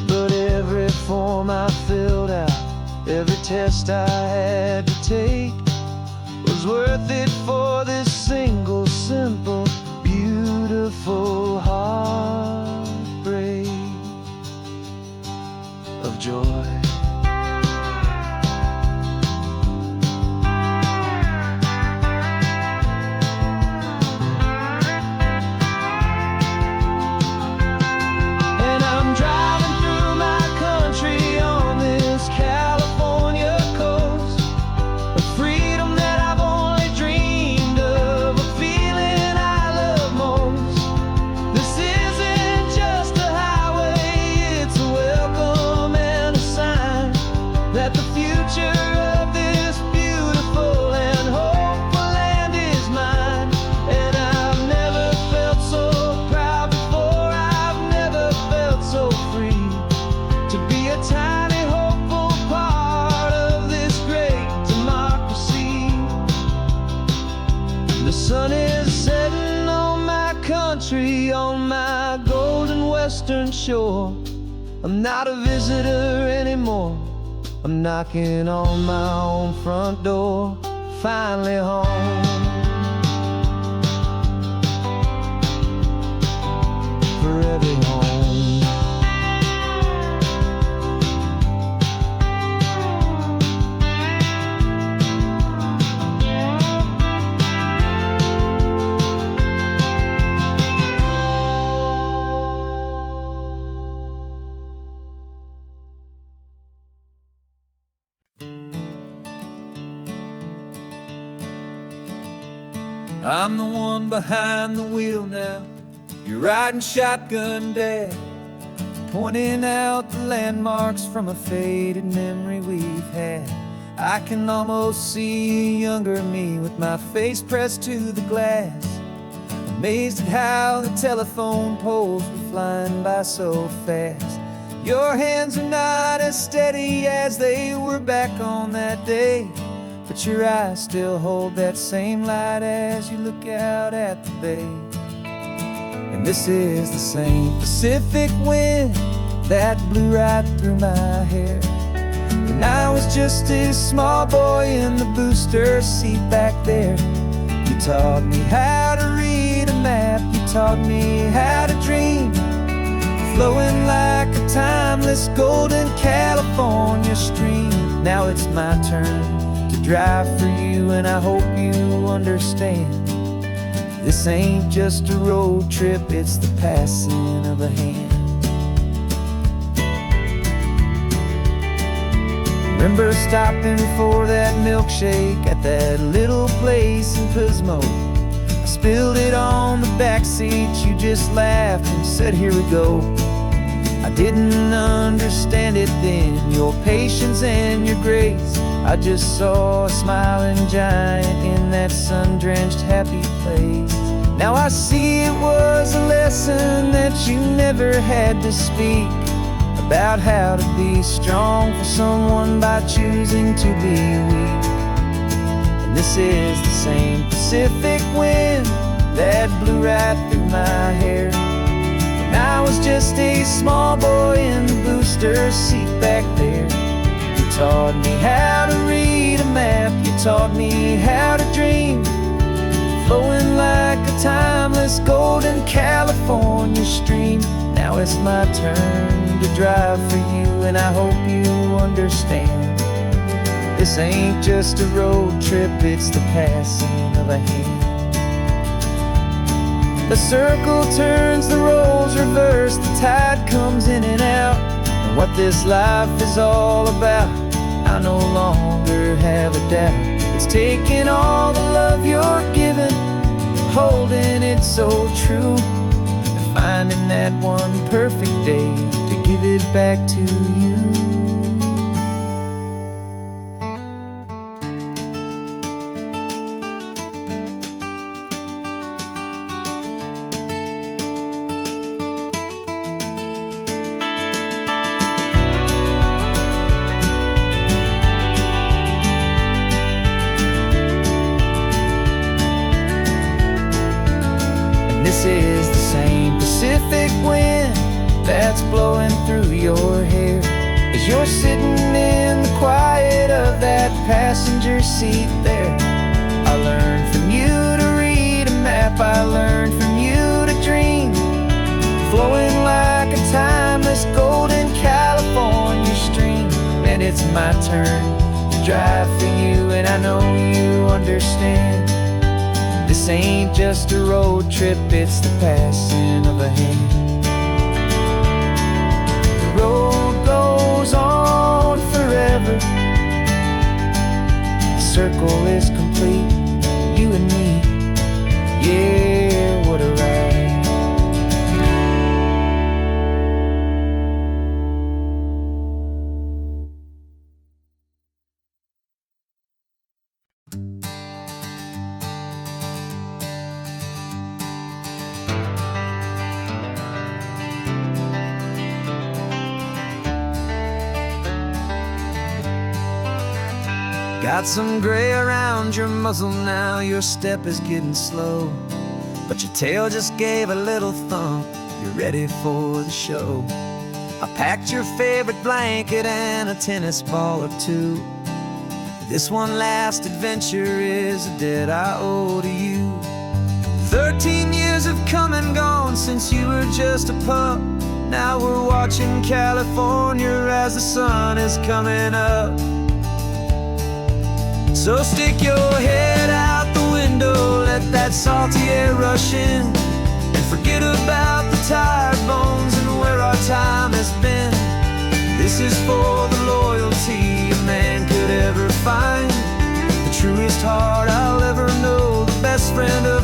But every form I filled out, every test I had to take, was worth it for this single, simple, beautiful heartbreak of joy. And I'm driving through my country on this California coast, a freedom that I've only dreamed of, a feeling I love most. This isn't just a highway, it's a welcome and a sign that the future of this beautiful and hopeful land is mine. And I've never felt so proud before, I've never felt so free, to be a tiny hopeful part of this great democracy. The sun is setting on my country, on my golden western shore. I'm not a visitor anymore, I'm knocking on my own front door, finally home. Forever home. I'm the one behind the wheel now. You're riding shotgun, Dad, pointing out the landmarks from a faded memory we've had. I can almost see a younger me with my face pressed to the glass, amazed at how the telephone poles were flying by so fast. Your hands are not as steady as they were back on that day, but your eyes still hold that same light as you look out at the bay. And this is the same Pacific wind that blew right through my hair when I was just a small boy in the booster seat back there. You taught me how to read a map, you taught me how to dream, flowing like a timeless golden California stream. Now it's my turn to drive for you, and I hope you understand. This ain't just a road trip, it's the passing of a hand. Remember stopping for that milkshake at that little place in Pismo? I spilled it on the back seat, you just laughed and said, here we go. I didn't understand it then, your patience and your grace. I just saw a smiling giant in that sun-drenched happy place. Now I see it was a lesson that you never had to speak, about how to be strong for someone by choosing to be weak. And this is the same Pacific wind that blew right through my hair when I was just a small boy in the booster seat back there. You taught me how to read a map, you taught me how to dream, flowing like a timeless golden California stream. Now it's my turn to drive for you, and I hope you understand. This ain't just a road trip, it's the passing of a hand. The circle turns, the roles reverse, the tide comes in and out. And what this life is all about, I no longer have a doubt. It's taking all the love you're giving, holding it so true, and finding that one perfect day to give it back to you. This is the same Pacific wind that's blowing through your hair as you're sitting in the quiet of that passenger seat there. I learned from you to read a map, I learned from you to dream, flowing like a timeless golden California stream. And it's my turn to drive for you, and I know you understand. This ain't just a road trip, it's the passing of a hand. The road goes on forever, the circle is complete, you and me, yeah, what a ride. Got some gray around your muzzle now, your step is getting slow, but your tail just gave a little thump, you're ready for the show. I packed your favorite blanket and a tennis ball or two. This one last adventure is a debt I owe to you. 13 years have come and gone since you were just a pup. Now we're watching California as the sun is coming up. So stick your head out the window, let that salty air rush in, and forget about the tired bones and where our time has been. This is for the loyalty a man could ever find, the truest heart I'll ever know, the best friend of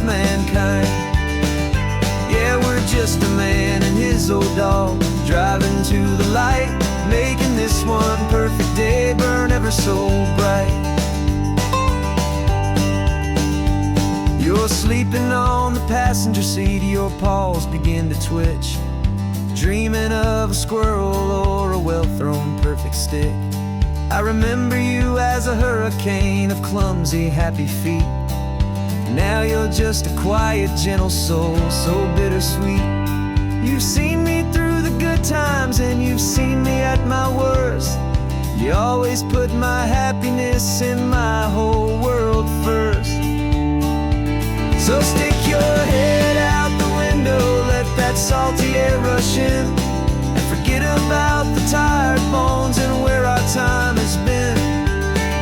just a man and his old dog, driving to the light, making this one perfect day burn ever so bright. You're sleeping on the passenger seat, your paws begin to twitch, dreaming of a squirrel or a well-thrown perfect stick. I remember you as a hurricane of clumsy, happy feet. Now you're just a quiet, gentle soul, so bittersweet. You've seen me through the good times and you've seen me at my worst. You always put my happiness in my whole world first. So stick your head out the window, let that salty air rush in, and forget about the tired bones and where our time has been.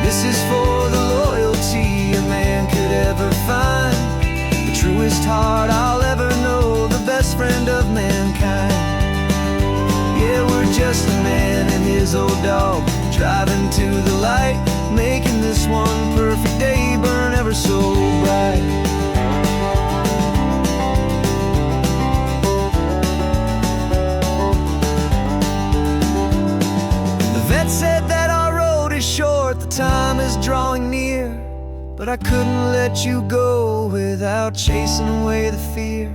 This is for the loyalty a man could ever find, the truest heart I'll ever know, the best friend of mankind. Yeah, we're just a man and his old dog, driving to the light, making this one perfect day burn ever so bright. Said that our road is short, the time is drawing near, but I couldn't let you go without chasing away the fear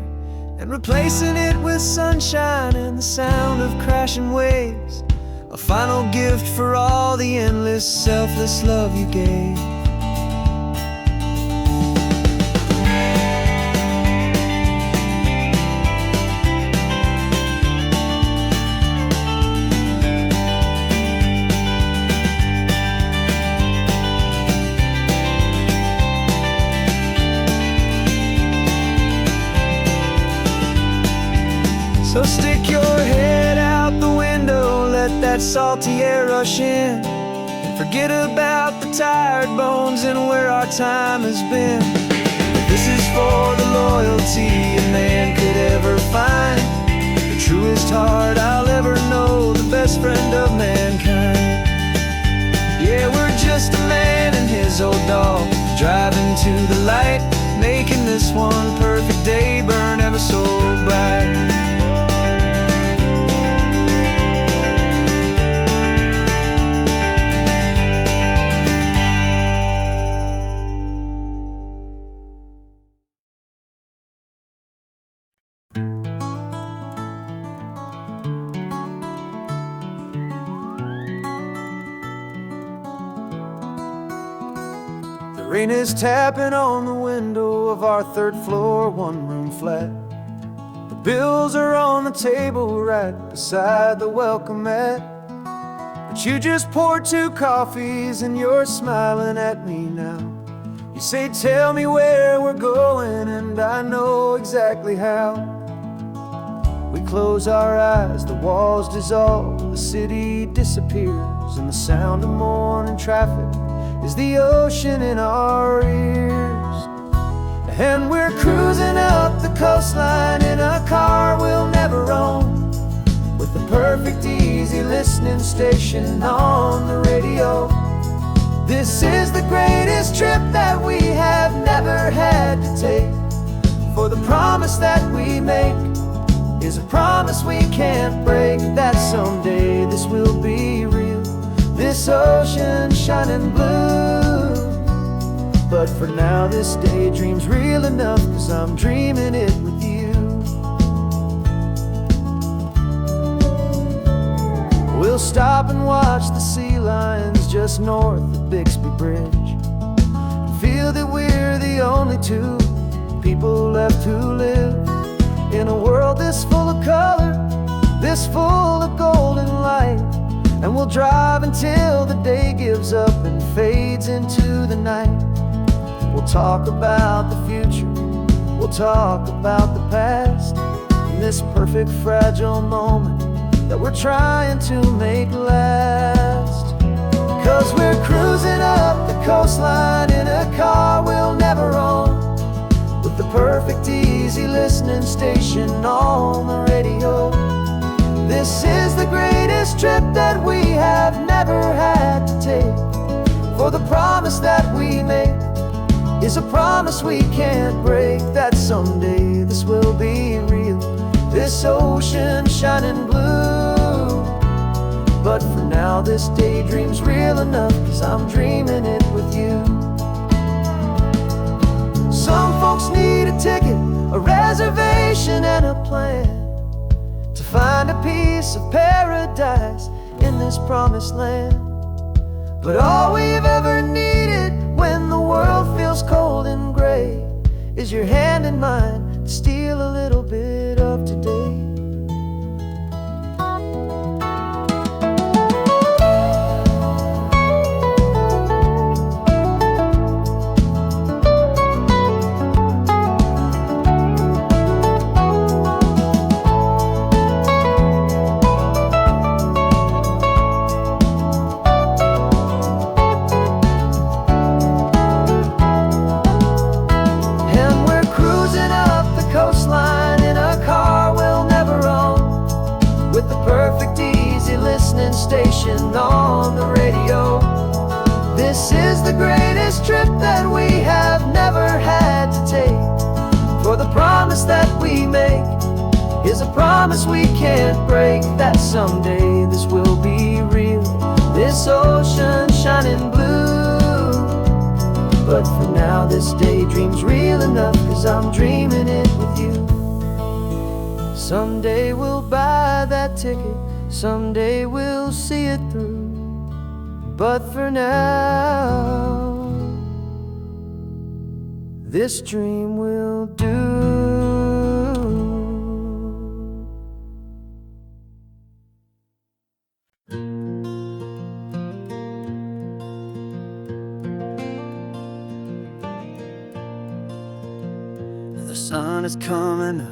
and replacing it with sunshine and the sound of crashing waves, a final gift for all the endless, selfless love you gave. So stick your head out the window, let that salty air rush in, and forget about the tired bones and where our time has been. This is for the loyalty a man could ever find, the truest heart I'll ever know, the best friend of mankind. Yeah, we're just a man and his old dog, driving to the light, making this one perfect day burn ever so bright. Rain is tapping on the window of our third floor, one-room flat. The bills are on the table right beside the welcome mat. But you just poured 2 coffees and you're smiling at me now. You say, tell me where we're going, and I know exactly how. We close our eyes, the walls dissolve, the city disappears, and the sound of morning traffic is the ocean in our ears. And we're cruising up the coastline in a car we'll never own, with the perfect easy listening station on the radio. This is the greatest trip that we have never had to take, for the promise that we make is a promise we can't break, that someday this will be real, this ocean shining blue. But for now this daydream's real enough, 'cause I'm dreaming it with you. We'll stop and watch the sea lions just north of Bixby Bridge, feel that we're the only 2 people left who live in a world this full of color, this full of golden light. And we'll drive until the day gives up and fades into the night. We'll talk about the future, we'll talk about the past, and this perfect fragile moment that we're trying to make last. 'Cause we're cruising up the coastline in a car we'll never own, with the perfect easy listening station on the radio. This is the greatest trip that we have never had to take, for the promise that we make is a promise we can't break, that someday this will be real, this ocean shining blue. But for now this daydream's real enough, 'cause I'm dreaming it with you. Some folks need a ticket, a reservation and a plan to find a piece of paradise in this promised land. But all we've ever needed when the world feels cold and gray is your hand in mine to steal a little bit of today. Station on the radio. This is the greatest trip that we have never had to take. For the promise that we make is a promise we can't break, that someday this will be real, this ocean shining blue. But for now this daydream's real enough, 'cause I'm dreaming it with you. Someday we'll buy that ticket, someday we'll see it through. But for now, this dream will do. The sun is coming up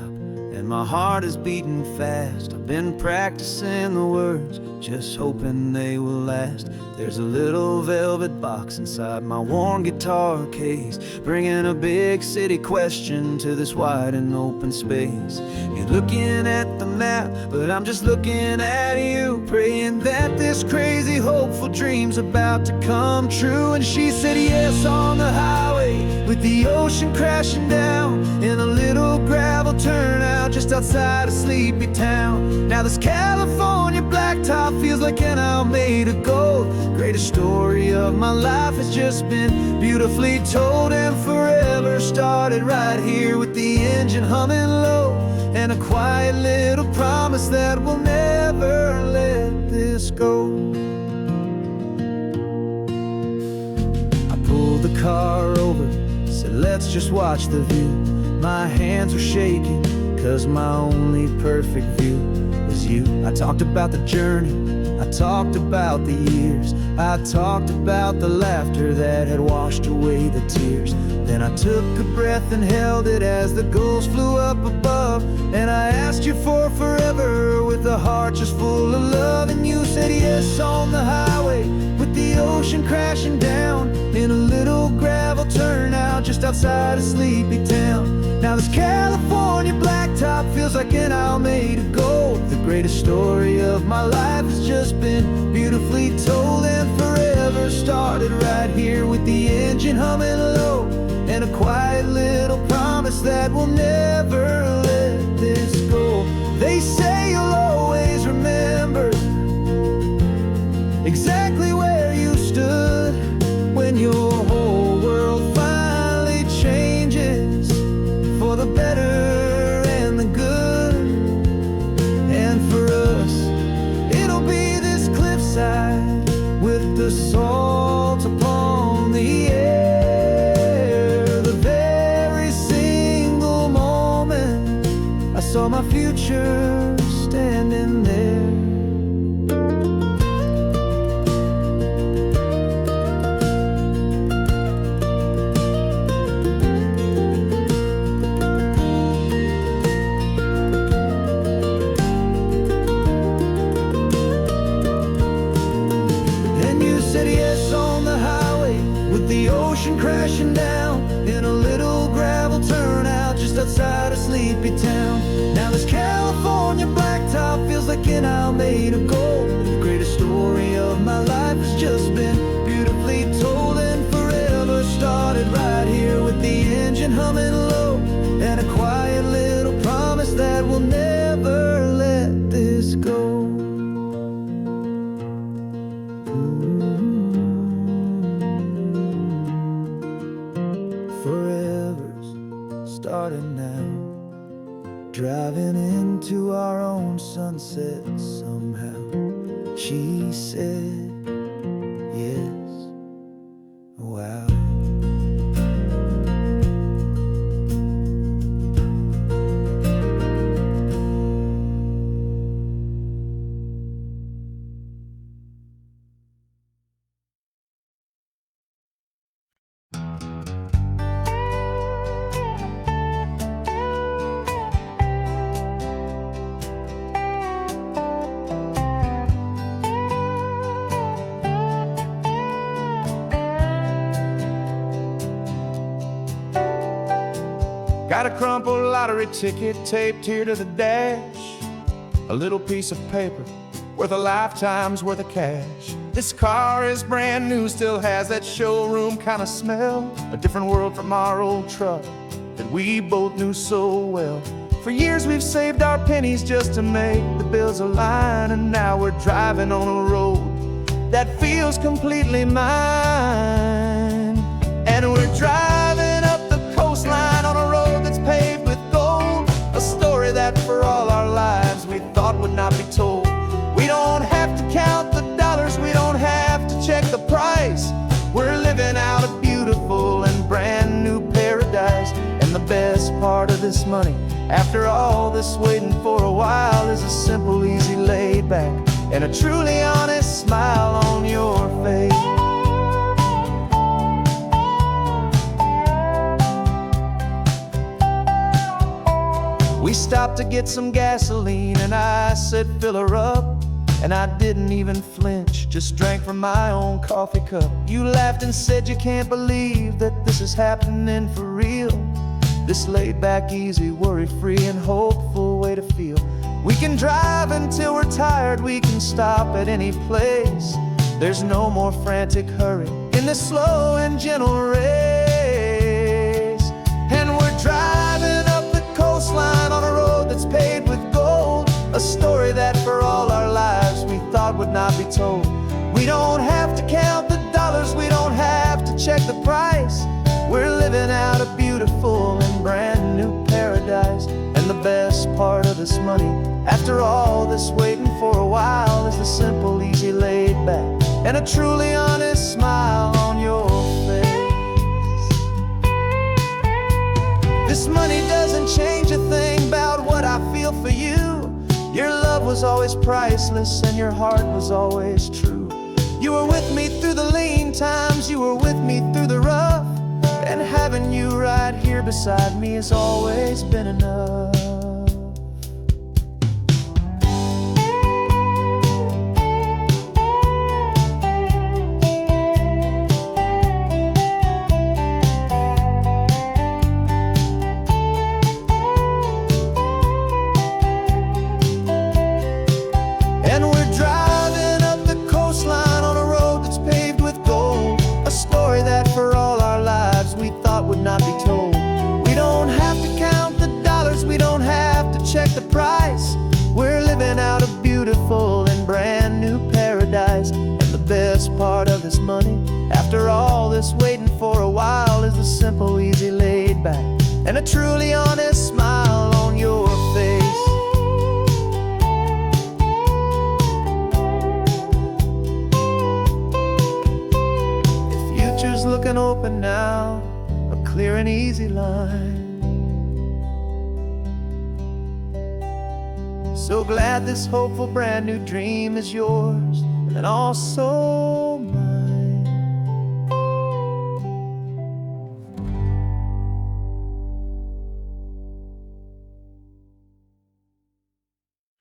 and my heart is beating fast. I've been practicing the words, just hoping they will last. There's a little velvet box inside my worn guitar case, bringing a big city question to this wide and open space. You're looking at the map, but I'm just looking at you, praying that this crazy hopeful dream's about to come true. And she said yes on the highway, with the ocean crashing down in a little gravel turnout just outside of sleepy town. Now this California blacktop feels like an isle made of gold. Greatest story of my life has just been beautifully told, and forever started right here with the engine humming low, and a quiet little promise that we'll never let this go. I pulled the car over, said let's just watch the view. My hands were shaking, 'cause my only perfect view was you. I talked about the journey, I talked about the years, I talked about the laughter that had washed away the tears. Then I took a breath and held it as the gulls flew up above, and I asked you for forever with a heart just full of love. And you said yes on the highway, with the ocean crashing down in a little gravel turnout just outside of sleepy town. Now this California blacktop feels like an isle made of gold. The greatest story of my life has just been beautifully told, and forever started right here with the engine humming low, and a quiet little promise that we'll never let this go. They say you'll always remember exactly where you stood when your whole world finally changes for the better and the good. And for us, it'll be this cliffside with the salt upon the air. The very single moment I saw my future standing there. The ocean crashing down in a little gravel turnout just outside of sleepy town. Now this California blacktop feels like an isle made of gold. The greatest story of my life has just been beautifully told, and forever started right here with the engine humming low, and a quiet little promise that we'll never starting now, driving into our own sunset somehow. She said, yes, wow. Got a crumpled lottery ticket taped here to the dash, a little piece of paper worth a lifetime's worth of cash. This car is brand new, still has that showroom kind of smell, a different world from our old truck that we both knew so well. For years we've saved our pennies just to make the bills align, and now we're driving on a road that feels completely mine. And we're driving up the coastline on a road that's paved with gold, a story that for all our lives we thought would not be told. We don't have to count the dollars, we don't have to check the price. We're living out a beautiful and brand new paradise. And the best part of this money, after all this waiting for a while, is a simple, easy, laid back, and a truly honest smile on your face. We stopped to get some gasoline, and I said, fill her up. And I didn't even flinch, just drank from my own coffee cup. You laughed and said you can't believe that this is happening for real. This laid back, easy, worry-free and hopeful way to feel. We can drive until we're tired, we can stop at any place. There's no more frantic hurry in this slow and gentle race. And we're driving up the coastline on a road that's paved with gold, a story that for all our lives we thought would not be told. We don't have to count the dollars, we don't have to check the price. We're living out a beautiful and brand new paradise. And the best part of this money, after all this waiting for a while, is the simple, easy, laid back, and a truly honest smile on your face. This money doesn't change a thing about what I feel for you. Your love was always priceless and your heart was always true. You were with me through the lean times, you were with me through the rough, and having you right here beside me has always been enough. And we're driving up the coastline on a road that's paved with gold, a story that for all our lives we thought would not be told. We don't have to count the dollars, we don't have to check the price. We're living out a beautiful and brand new paradise. And the best part of this money, after all this waiting for a while, is the simple, easy, laid back, and a truly honest smile on your face. The future's looking open now, a clear and easy line. So glad this hopeful brand new dream is yours, and also